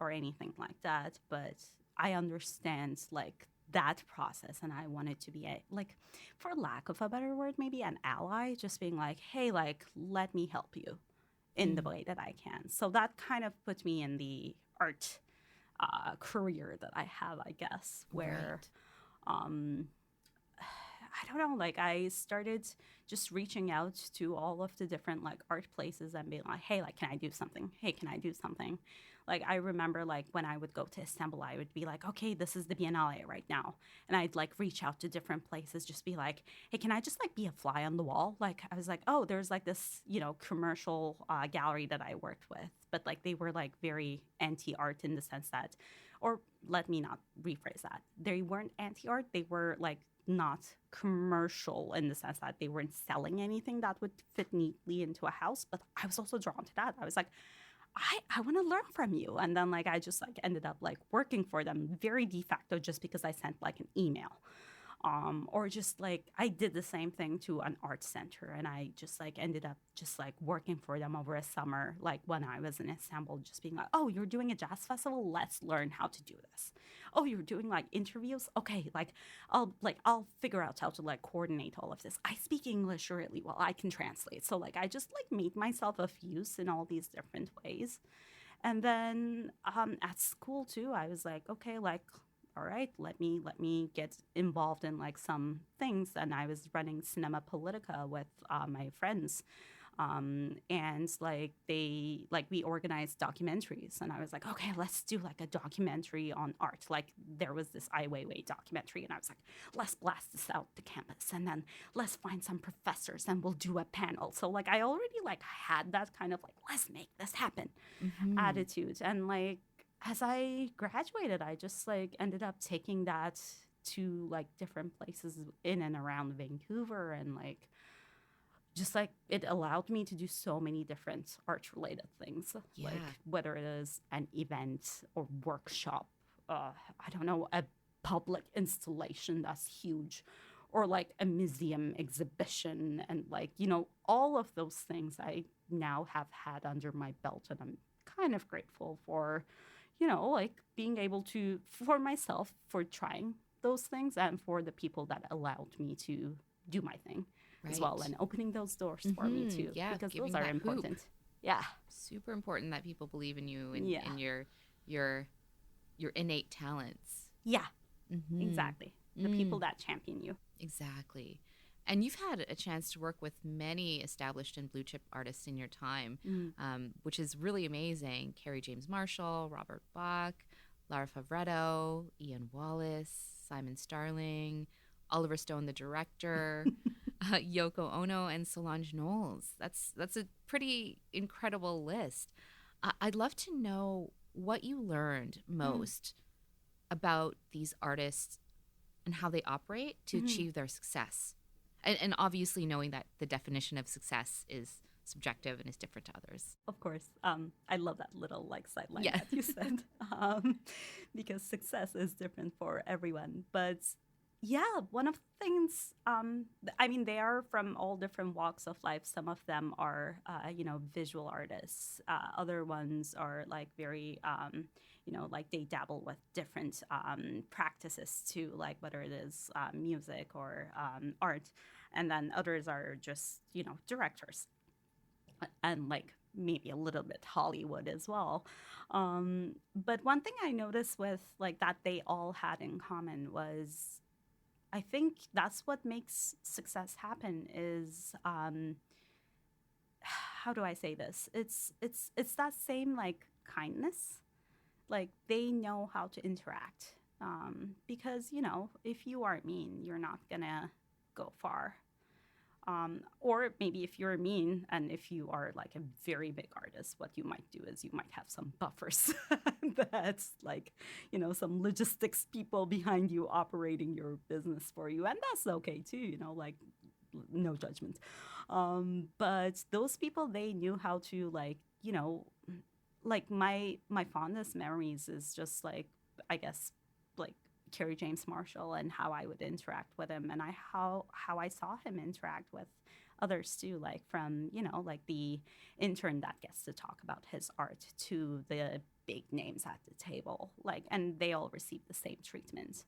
[SPEAKER 2] or anything like that, but I understand like that process, and I wanted to be a, like, for lack of a better word, maybe an ally, just being like, hey, like, let me help you in the way that I can. So that kind of put me in the art career that I have, I guess, where I don't know, like I started just reaching out to all of the different like art places and being like, hey, like, can I do something? Hey, can I do something? Like I remember like when I would go to Istanbul, I would be like, okay, this is the Biennale right now. And I'd like reach out to different places, just be like, hey, can I just like be a fly on the wall? Like I was like, oh, there's like this, you know, commercial gallery that I worked with, but like they were like very anti-art in the sense that, or let me not rephrase that. They weren't anti-art. They were like not commercial in the sense that they weren't selling anything that would fit neatly into a house. But I was also drawn to that. I was like, I want to learn from you. And then like I just like ended up like working for them very de facto just because I sent like an email. Or just like I did the same thing to an art center, and I just like ended up just like working for them over a summer, like when I was in Istanbul, just being like, oh, you're doing a jazz festival, let's learn how to do this. Oh, you're doing like interviews, okay, like I'll figure out how to like coordinate all of this. I speak English really well, I can translate. So like I just like made myself of use in all these different ways. And then at school too, I was like, okay, like, all right, let me get involved in like some things. And I was running Cinema Politica with my friends, and like we organized documentaries, and I was like, okay, let's do like a documentary on art. Like there was this Ai Weiwei documentary, and I was like, let's blast this out the campus, and then let's find some professors, and we'll do a panel. So like I already like had that kind of like let's make this happen attitude, and like as I graduated, I just like ended up taking that to like different places in and around Vancouver, and like just like it allowed me to do so many different art related things, like whether it is an event or workshop, I don't know, a public installation that's huge, or like a museum exhibition, and like, you know, all of those things I now have had under my belt, and I'm kind of grateful for, you know, like being able to, for myself, for trying those things, and for the people that allowed me to do my thing as well, and opening those doors for me too, because those are important. Yeah,
[SPEAKER 1] super important that people believe in you and in your innate talents.
[SPEAKER 2] Yeah, exactly. The people that champion you.
[SPEAKER 1] Exactly. And you've had a chance to work with many established and blue chip artists in your time, which is really amazing. Kerry James Marshall, Robert Bach, Lara Favaretto, Ian Wallace, Simon Starling, Oliver Stone, the director, Yoko Ono, and Solange Knowles. That's a pretty incredible list. I'd love to know what you learned most about these artists and how they operate to achieve their success. And obviously knowing that the definition of success is subjective and is different to others.
[SPEAKER 2] Of course. I love that little like sideline that you said, because success is different for everyone. But yeah, one of the things, I mean, they are from all different walks of life. Some of them are, you know, visual artists. Other ones are like very, you know, like they dabble with different practices too, like whether it is music or art. And then others are just, you know, directors and like maybe a little bit Hollywood as well. But one thing I noticed with like that they all had in common was, I think that's what makes success happen is, how do I say this? It's that same like kindness. Like they know how to interact, because, you know, if you are mean, you're not gonna go far. Or maybe if you're mean and if you are like a very big artist, what you might do is you might have some buffers that's like, you know, some logistics people behind you operating your business for you. And that's okay too, you know, like no judgment. But those people, they knew how to like, you know, like my fondest memories is just like, I guess, like Kerry James Marshall and how I would interact with him, and how I saw him interact with others too, like from, like the intern that gets to talk about his art to the big names at the table, like, and they all receive the same treatment.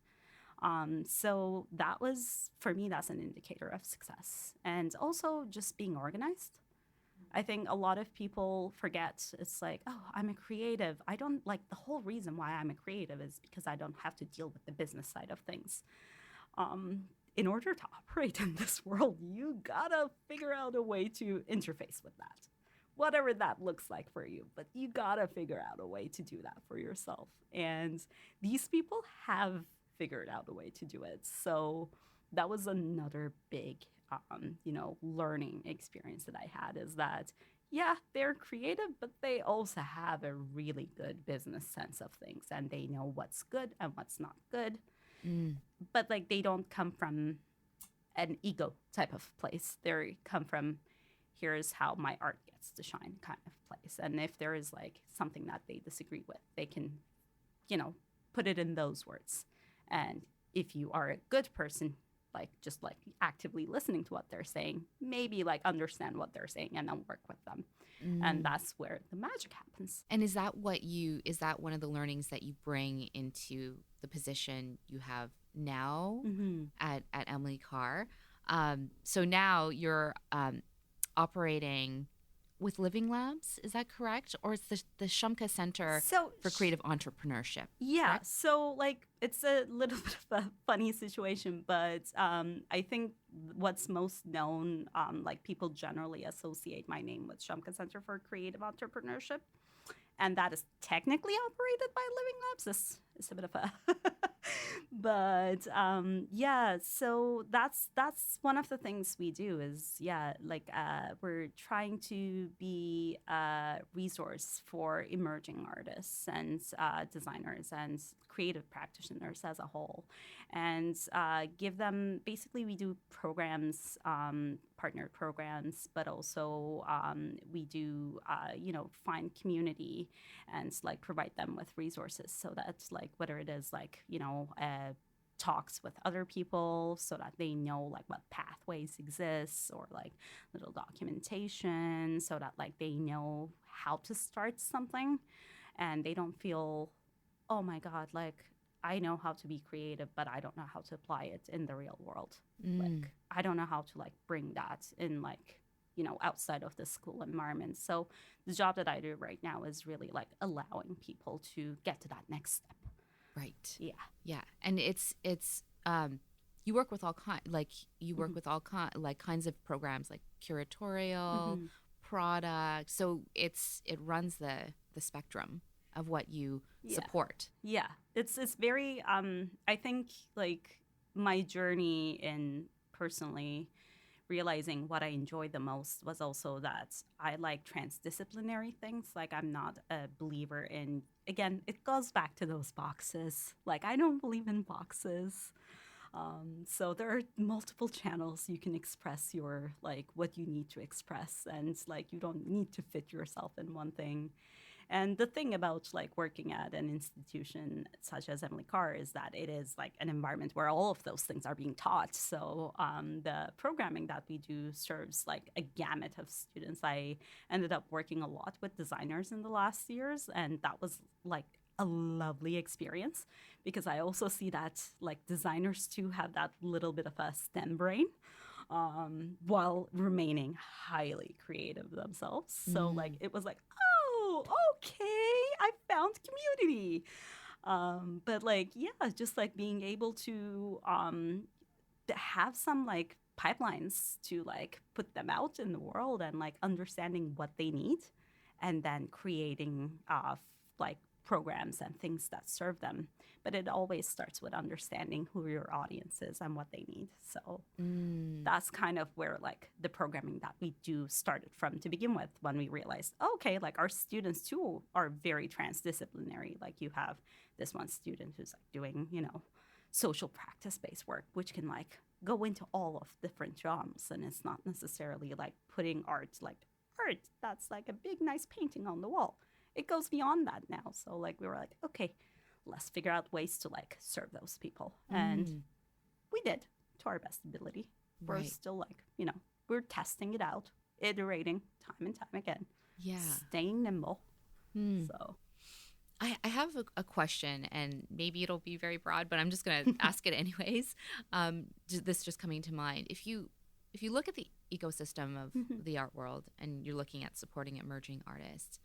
[SPEAKER 2] So that was, for me, that's an indicator of success. And also just being organized. I think a lot of people forget, it's like, oh, I'm a creative. I don't, like, the whole reason why I'm a creative is because I don't have to deal with the business side of things. In order to operate in this world, you gotta figure out a way to interface with that, whatever that looks like for you. But you gotta figure out a way to do that for yourself. And these people have figured out a way to do it. So that was another big, learning experience that I had, is that, yeah, they're creative, but they also have a really good business sense of things, and they know what's good and what's not good. But like, they don't come from an ego type of place. They come from, here's how my art gets to shine kind of place. And if there is like something that they disagree with, they can, put it in those words. And if you are a good person, like just like actively listening to what they're saying, maybe like understand what they're saying and then work with them. And that's where the magic happens.
[SPEAKER 1] And is that one of the learnings that you bring into the position you have now at Emily Carr? So now you're operating with Living Labs, is that correct? Or it's the Shumka Centre for Creative Entrepreneurship?
[SPEAKER 2] Yeah,
[SPEAKER 1] correct?
[SPEAKER 2] So like, it's a little bit of a funny situation, but I think what's most known, like people generally associate my name with Shumka Centre for Creative Entrepreneurship. And that is technically operated by Living Labs. It's a bit of a, but yeah. So that's one of the things we do is, yeah, like we're trying to be a resource for emerging artists and designers and creative practitioners as a whole, and give them, basically we do programs, partnered programs, but also we do find community and like provide them with resources, so that like whether it is like talks with other people so that they know like what pathways exist, or like little documentation so that like they know how to start something and they don't feel, oh my God, like I know how to be creative, but I don't know how to apply it in the real world. Like I don't know how to like bring that in, like, outside of the school environment. So the job that I do right now is really like allowing people to get to that next step.
[SPEAKER 1] Right.
[SPEAKER 2] Yeah.
[SPEAKER 1] Yeah. And it's you work with all kinds of programs, like curatorial, product. So it runs the spectrum of what you support.
[SPEAKER 2] Yeah. It's very I think like my journey in personally realizing what I enjoyed the most was also that I like transdisciplinary things. Like I'm not a believer in, again, it goes back to those boxes. Like I don't believe in boxes. So there are multiple channels you can express your, like what you need to express, and like you don't need to fit yourself in one thing. And the thing about like working at an institution such as Emily Carr is that it is like an environment where all of those things are being taught. So the programming that we do serves like a gamut of students. I ended up working a lot with designers in the last years, and that was like a lovely experience, because I also see that like designers too have that little bit of a STEM brain, while remaining highly creative themselves. So like it was like, oh, okay, I found community. But like, yeah, just like being able to have some like pipelines to like put them out in the world, and like understanding what they need, and then creating like programs and things that serve them. But it always starts with understanding who your audience is and what they need. So that's kind of where like the programming that we do started from to begin with, when we realized, okay, like our students too are very transdisciplinary. Like you have this one student who's like doing, social practice-based work, which can like go into all of different genres. And it's not necessarily like putting art that's like a big, nice painting on the wall. it goes beyond that now. So like we were like, okay, let's figure out ways to like serve those people. And we did to our best ability. We're
[SPEAKER 1] Right.
[SPEAKER 2] still like, we're testing it out, iterating time and time again,
[SPEAKER 1] Yeah.
[SPEAKER 2] staying nimble. So
[SPEAKER 1] I have a question, and maybe it'll be very broad, but I'm just going to ask it anyways. This just coming to mind. If you look at the ecosystem of the art world and you're looking at supporting emerging artists,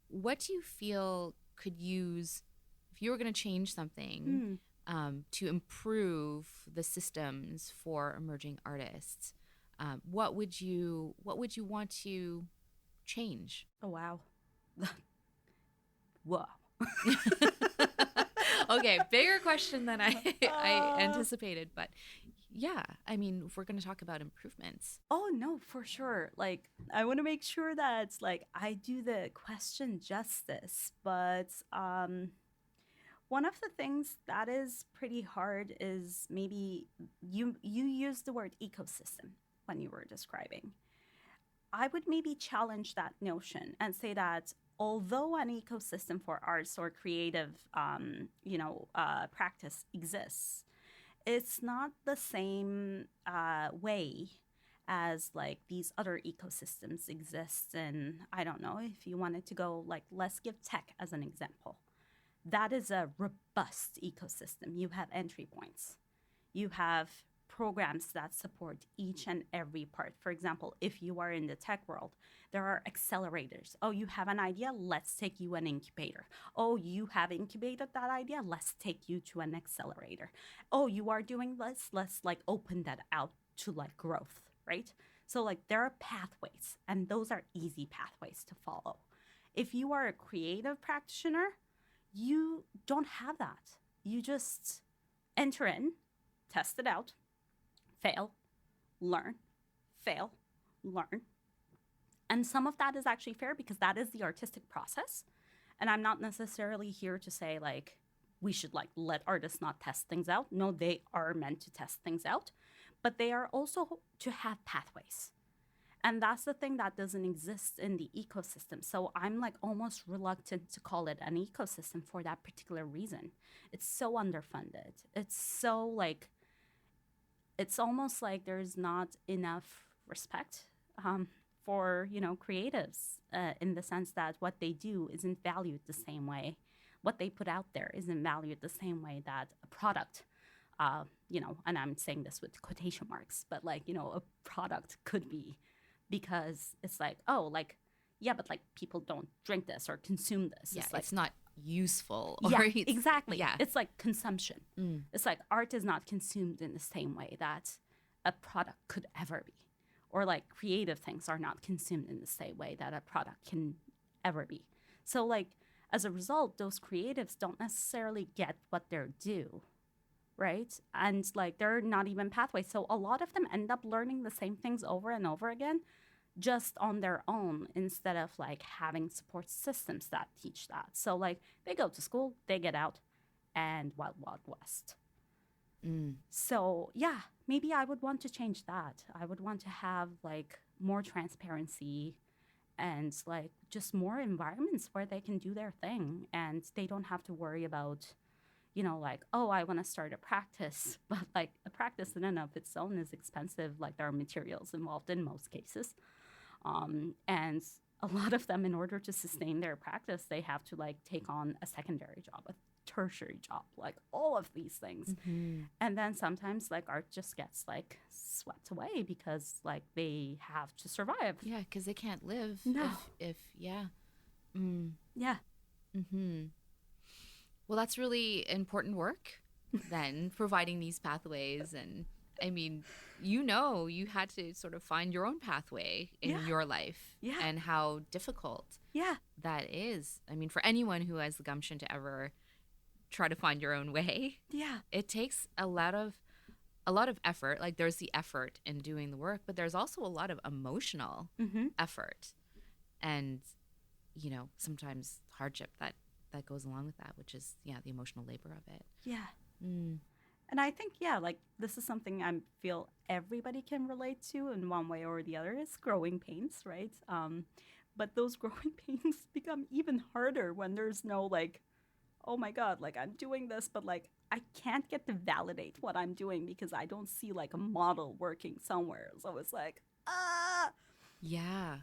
[SPEAKER 1] what do you feel could use, if you were going to change something to improve the systems for emerging artists, what would you want to change?
[SPEAKER 2] oh wow. Whoa.
[SPEAKER 1] Okay, bigger question than I anticipated, but yeah, I mean, if we're going to talk about improvements.
[SPEAKER 2] Oh no, for sure. Like I want to make sure that like I do the question justice, but one of the things that is pretty hard is maybe you use the word ecosystem when you were describing. I would maybe challenge that notion and say that although an ecosystem for arts or creative, practice exists, it's not the same way as like these other ecosystems exist. And I don't know if you wanted to go like, let's give tech as an example. That is a robust ecosystem. You have entry points. You have programs that support each and every part. For example, if you are in the tech world, there are accelerators. Oh, you have an idea? Let's take you an incubator. Oh, you have incubated that idea? Let's take you to an accelerator. Oh, you are doing this? Let's like open that out to like growth, right? So like there are pathways, and those are easy pathways to follow. If you are a creative practitioner, you don't have that. You just enter in, test it out, fail, learn, fail, learn. And some of that is actually fair because that is the artistic process. And I'm not necessarily here to say like we should like let artists not test things out. No, they are meant to test things out, but they are also to have pathways. And that's the thing that doesn't exist in the ecosystem. So I'm like almost reluctant to call it an ecosystem for that particular reason. It's so underfunded. It's so like, it's almost like there's not enough respect for, creatives in the sense that what they do isn't valued the same way. What they put out there isn't valued the same way that a product, and I'm saying this with quotation marks, but like, a product could be. Because it's like, oh, like, yeah, but like people don't drink this or consume this.
[SPEAKER 1] Yeah,
[SPEAKER 2] it's, like,
[SPEAKER 1] it's not useful.
[SPEAKER 2] Yeah, exactly.
[SPEAKER 1] Yeah.
[SPEAKER 2] It's like consumption. It's like art is not consumed in the same way that a product could ever be. Or like creative things are not consumed in the same way that a product can ever be. So like as a result, those creatives don't necessarily get what they're due. Right? And like they're not even pathways. So a lot of them end up learning the same things over and over again just on their own instead of like having support systems that teach that. So like they go to school, they get out, and wild, wild west. So yeah, maybe I would want to change that. I would want to have like more transparency and like just more environments where they can do their thing and they don't have to worry about like, oh, I want to start a practice. But like a practice in and of its own is expensive. Like there are materials involved in most cases. And a lot of them, in order to sustain their practice, they have to like take on a secondary job, a tertiary job, like all of these things. And then sometimes like art just gets like swept away because like they have to survive.
[SPEAKER 1] Yeah, because they can't live.
[SPEAKER 2] No.
[SPEAKER 1] If yeah.
[SPEAKER 2] Yeah.
[SPEAKER 1] Well, that's really important work then, providing these pathways. And I mean, you had to sort of find your own pathway in your life and how difficult that is. I mean, for anyone who has the gumption to ever try to find your own way, it takes a lot of effort. Like there's the effort in doing the work, but there's also a lot of emotional effort and, sometimes hardship that goes along with that, which is, the emotional labor of it.
[SPEAKER 2] Yeah. And I think, like this is something I feel everybody can relate to in one way or the other is growing pains, right? But those growing pains become even harder when there's no like, oh my God, like I'm doing this, but like I can't get to validate what I'm doing because I don't see like a model working somewhere. So it's like, ah,
[SPEAKER 1] Yeah.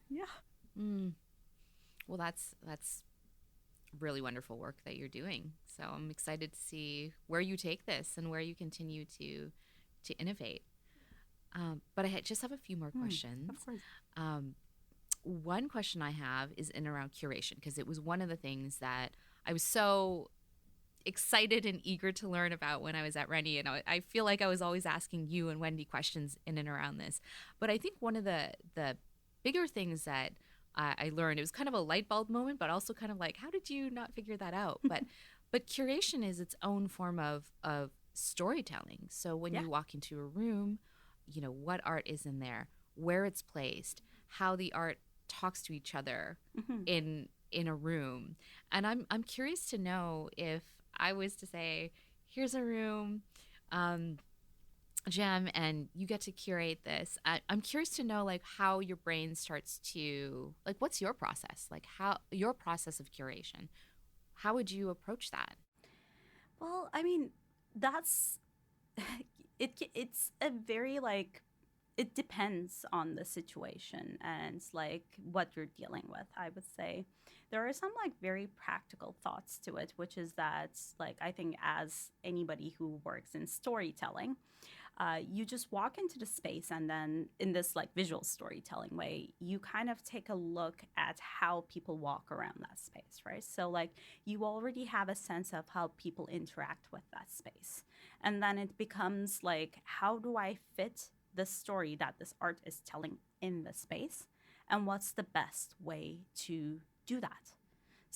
[SPEAKER 2] yeah.
[SPEAKER 1] Mm. Well, that's really wonderful work that you're doing. So I'm excited to see where you take this and where you continue to innovate. But just have a few more questions.
[SPEAKER 2] Of course.
[SPEAKER 1] Um, One question I have is in around curation, because it was one of the things that I was so excited and eager to learn about when I was at Rennie. And I feel like I was always asking you and Wendy questions in and around this. But I think one of the bigger things that I learned, it was kind of a light bulb moment, but also kind of like, how did you not figure that out? But curation is its own form of storytelling. So when
[SPEAKER 2] Yeah.
[SPEAKER 1] you walk into a room, what art is in there, where it's placed, how the art talks to each other in a room. And I'm curious to know, if I was to say, here's a room, Jem, and you get to curate this. I'm curious to know, like, how your brain starts to, like, what's your process? Like, how your process of curation? How would you approach that?
[SPEAKER 2] Well, I mean, that's it's a very like it depends on the situation and like what you're dealing with. I would say there are some like very practical thoughts to it, which is that like I think as anybody who works in storytelling, you just walk into the space and then in this like visual storytelling way, you kind of take a look at how people walk around that space, right? So like you already have a sense of how people interact with that space. And then it becomes like, how do I fit the story that this art is telling in the space? And what's the best way to do that?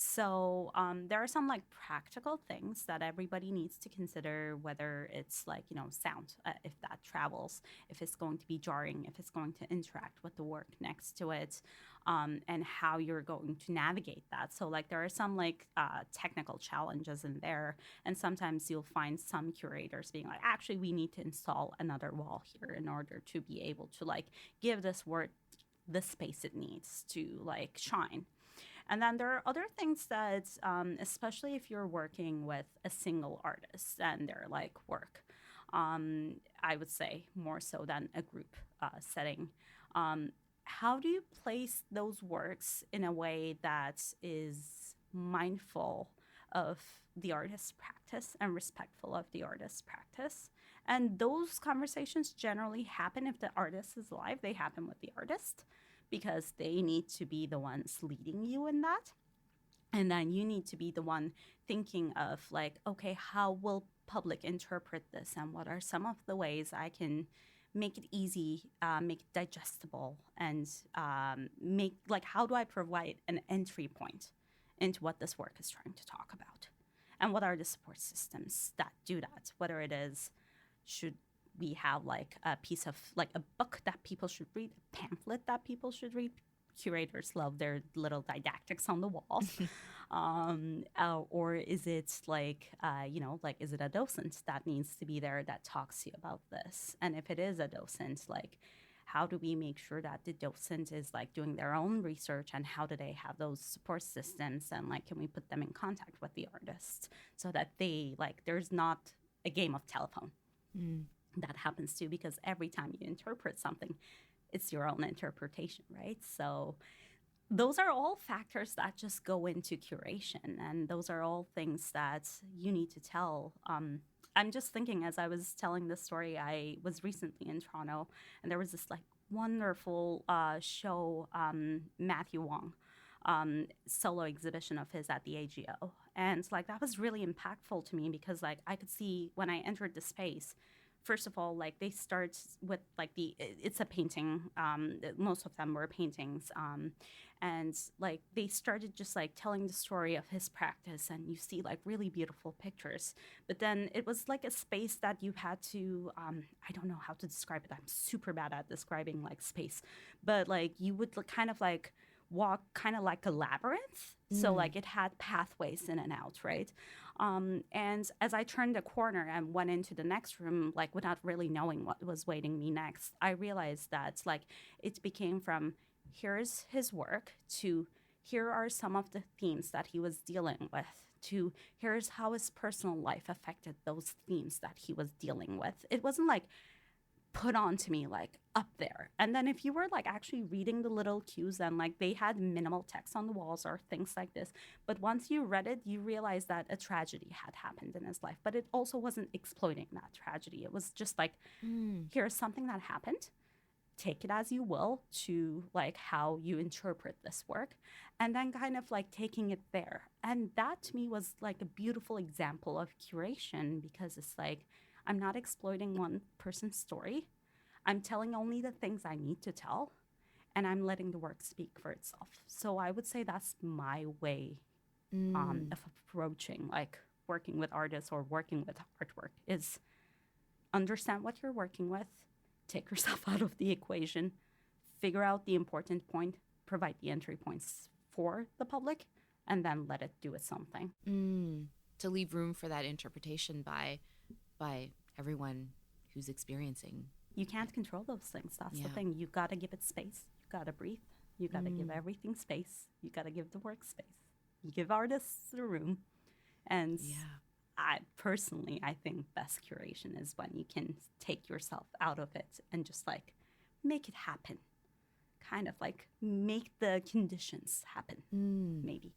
[SPEAKER 2] So there are some like practical things that everybody needs to consider, whether it's like, sound, if that travels, if it's going to be jarring, if it's going to interact with the work next to it, and how you're going to navigate that. So like there are some like technical challenges in there. And sometimes you'll find some curators being like, actually, we need to install another wall here in order to be able to like give this work the space it needs to like shine. And then there are other things that, especially if you're working with a single artist and their like work, I would say more so than a group setting. How do you place those works in a way that is mindful of the artist's practice and respectful of the artist's practice? And those conversations generally happen if the artist is alive. They happen with the artist, because they need to be the ones leading you in that. And then you need to be the one thinking of like, okay, how will public interpret this? And what are some of the ways I can make it easy, make it digestible, and make like, how do I provide an entry point into what this work is trying to talk about? And what are the support systems that do that? Whether it is, should we have like a piece of like a book that people should read, a pamphlet that people should read? Curators love their little didactics on the walls. Or is it like, like, is it a docent that needs to be there that talks to you about this? And if it is a docent, like, how do we make sure that the docent is like doing their own research, and how do they have those support systems? And like, can we put them in contact with the artists so that they like, there's not a game of telephone that happens too, because every time you interpret something, it's your own interpretation, right? So those are all factors that just go into curation, and those are all things that you need to tell. I'm just thinking, as I was telling this story, I was recently in Toronto, and there was this like wonderful show, Matthew Wong, solo exhibition of his at the AGO. And like that was really impactful to me, because like I could see when I entered the space, first of all, like they start with like it's a painting. Most of them were paintings. And like they started just like telling the story of his practice, and you see like really beautiful pictures. But then it was like a space that you had to, I don't know how to describe it. I'm super bad at describing like space, but like you would kind of like walk kind of like a labyrinth. So like it had pathways in and out, right? And as I turned the corner and went into the next room, like without really knowing what was waiting me next, I realized that like it became from here's his work, to here are some of the themes that he was dealing with, to here's how his personal life affected those themes that he was dealing with. It wasn't like put on to me like up there. And then if you were like actually reading the little cues, and like they had minimal text on the walls or things like this, but once you read it, you realized that a tragedy had happened in his life. But it also wasn't exploiting that tragedy. It was just like, here's something that happened. Take it as you will to like how you interpret this work, and then kind of like taking it there. And that to me was like a beautiful example of curation, because it's like, I'm not exploiting one person's story. I'm telling only the things I need to tell, and I'm letting the work speak for itself. So I would say that's my way of approaching like working with artists or working with artwork, is understand what you're working with, take yourself out of the equation, figure out the important point, provide the entry points for the public, and then let it do its own thing.
[SPEAKER 1] To leave room for that interpretation by everyone who's experiencing.
[SPEAKER 2] You can't control those things. That's the thing. You got to give it space. You got to breathe. You got to give everything space. You got to give the work space. You give artists the room. And I think best curation is when you can take yourself out of it and just like make it happen. Kind of like make the conditions happen, maybe.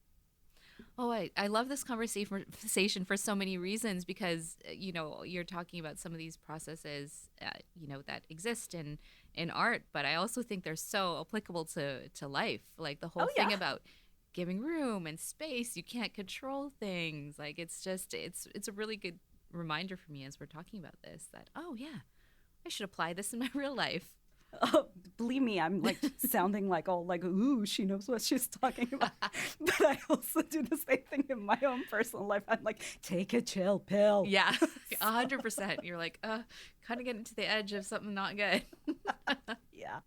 [SPEAKER 1] Oh, I love this conversation for so many reasons, because, you know, you're talking about some of these processes, you know, that exist in art, but I also think they're so applicable to life. Like the whole thing about giving room and space. You can't control things. Like it's a really good reminder for me as we're talking about this, that, oh yeah, I should apply this in my real life.
[SPEAKER 2] Oh, believe me, I'm like sounding like all like, ooh, she knows what she's talking about. But I also do the same thing in my own personal life. I'm like, take a chill pill.
[SPEAKER 1] Yeah, 100%. You're like, kind of getting to the edge of something not good.
[SPEAKER 2] Yeah.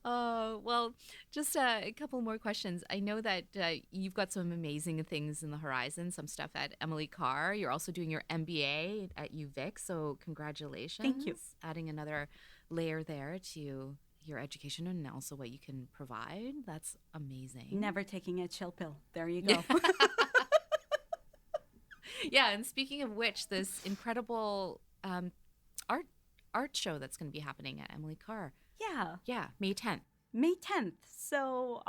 [SPEAKER 1] Well, just a couple more questions. I know that you've got some amazing things in the horizon, some stuff at Emily Carr. You're also doing your MBA at UVic, so congratulations.
[SPEAKER 2] Thank you.
[SPEAKER 1] Adding another layer there to your education and also what you can provide. That's amazing.
[SPEAKER 2] Never taking a chill pill. There you go.
[SPEAKER 1] Yeah, and speaking of which, this incredible art show that's going to be happening at Emily Carr. Yeah, May 10th.
[SPEAKER 2] May 10th. So,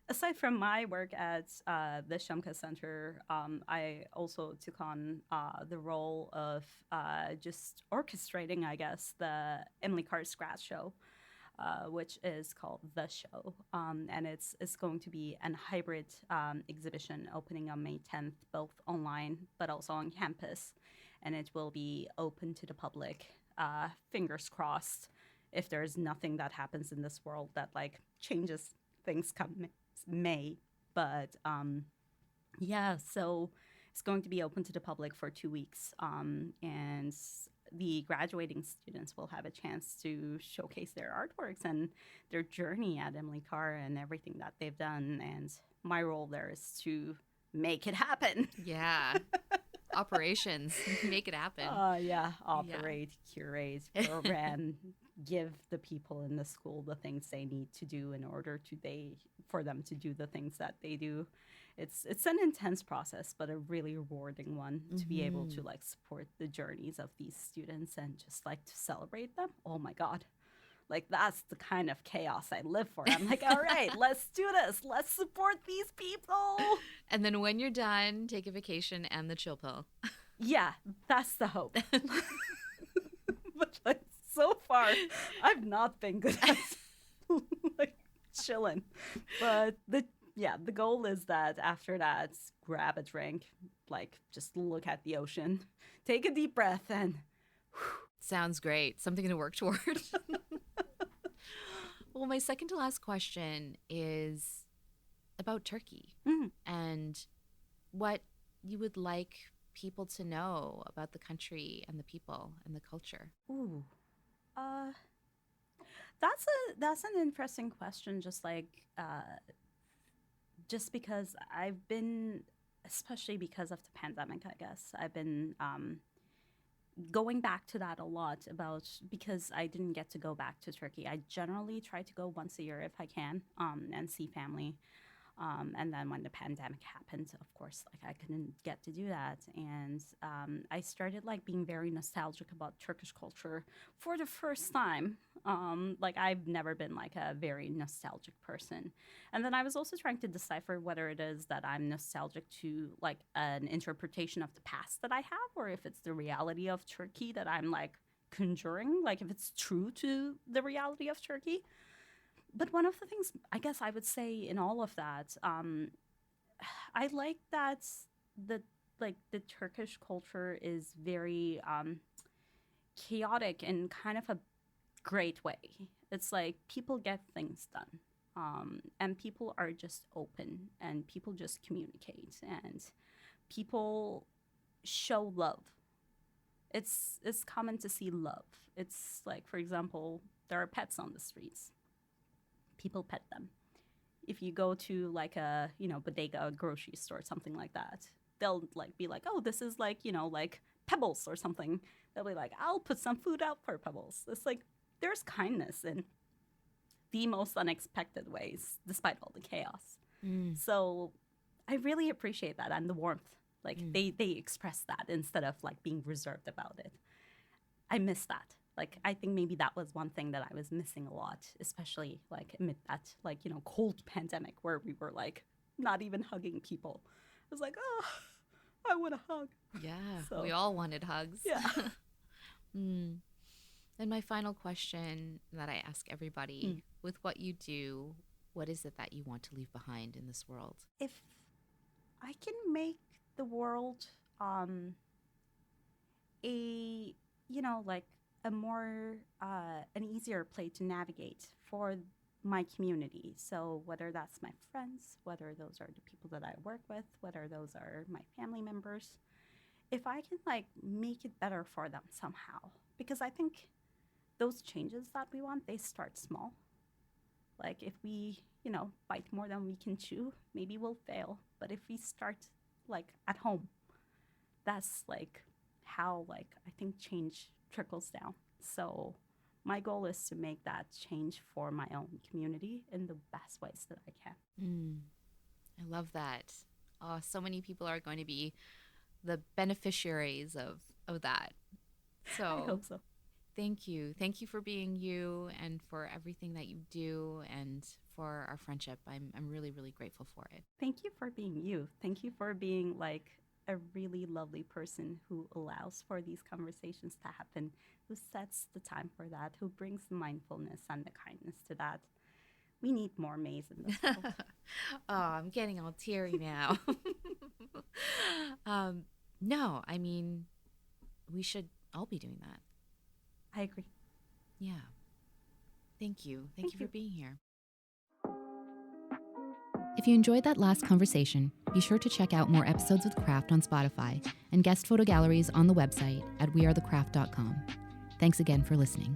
[SPEAKER 2] aside from my work at the Shumka Centre, I also took on the role of just orchestrating, I guess, the Emily Carr's grad show, which is called The Show. And it's going to be a hybrid exhibition opening on May 10th, both online but also on campus. And it will be open to the public, fingers crossed, if there's nothing that happens in this world that like changes things come May. But so it's going to be open to the public for 2 weeks. And the graduating students will have a chance to showcase their artworks and their journey at Emily Carr and everything that they've done. And my role there is to make it happen.
[SPEAKER 1] Yeah. Operations. Make it happen.
[SPEAKER 2] Operate, curate, program, give the people in the school the things they need to do in order for them to do the things that they do. It's an intense process, but a really rewarding one to be able to like support the journeys of these students and just like to celebrate them. Oh my God. Like that's the kind of chaos I live for. I'm like, all right, let's do this. Let's support these people.
[SPEAKER 1] And then when you're done, take a vacation and the chill pill.
[SPEAKER 2] Yeah, that's the hope. But like so far, I've not been good at like chilling. But the goal is that after that, grab a drink, like just look at the ocean, take a deep breath, and
[SPEAKER 1] sounds great. Something to work toward. Well, my second to last question is about Turkey and what you would like people to know about the country and the people and the culture.
[SPEAKER 2] Ooh, that's an interesting question. Just because I've been, especially because of the pandemic, I guess I've been going back to that a lot about, because I didn't get to go back to Turkey. I generally try to go once a year if I can, and see family. And then when the pandemic happened, of course, like I couldn't get to do that. And I started like being very nostalgic about Turkish culture for the first time. Like I've never been like a very nostalgic person. And then I was also trying to decipher whether it is that I'm nostalgic to like an interpretation of the past that I have, or if it's the reality of Turkey that I'm like conjuring, like if it's true to the reality of Turkey. But one of the things I guess I would say in all of that, I like that the the Turkish culture is very chaotic in kind of a great way. It's like people get things done, and people are just open, and people just communicate, and people show love. It's common to see love. It's like, for example, there are pets on the streets. People pet them. If you go to like a, bodega, grocery store, something like that, they'll like be like, oh, this is like, like Pebbles or something. They'll be like, I'll put some food out for Pebbles. It's like there's kindness in the most unexpected ways, despite all the chaos. So I really appreciate that, and the warmth. Like they express that instead of like being reserved about it. I miss that. Like, I think maybe that was one thing that I was missing a lot, especially like amid that, like, cold pandemic where we were like not even hugging people. I was like, oh, I want a hug.
[SPEAKER 1] Yeah,
[SPEAKER 2] So,
[SPEAKER 1] we all wanted hugs.
[SPEAKER 2] yeah.
[SPEAKER 1] And my final question that I ask everybody, with what you do, what is it that you want to leave behind in this world?
[SPEAKER 2] If I can make the world like a more an easier place to navigate for my community. So whether that's my friends, whether those are the people that I work with, whether those are my family members, if I can like make it better for them somehow, because I think those changes that we want, they start small. Like if we, bite more than we can chew, maybe we'll fail. But if we start like at home, that's like how like I think change trickles down. So my goal is to make that change for my own community in the best ways that I can.
[SPEAKER 1] I love that. Oh, so many people are going to be the beneficiaries of that. So
[SPEAKER 2] I hope so.
[SPEAKER 1] Thank you. Thank you for being you and for everything that you do and for our friendship. I'm really, really grateful for it.
[SPEAKER 2] Thank you for being you. Thank you for being like a really lovely person who allows for these conversations to happen, who sets the time for that, who brings the mindfulness and the kindness to that. We need more Mays in this world.
[SPEAKER 1] Oh, I'm getting all teary now. No, I mean, we should all be doing that.
[SPEAKER 2] I agree.
[SPEAKER 1] Yeah. Thank you. Thank you for being here. If you enjoyed that last conversation, be sure to check out more episodes of The Craft on Spotify and guest photo galleries on the website at wearethecraft.com. Thanks again for listening.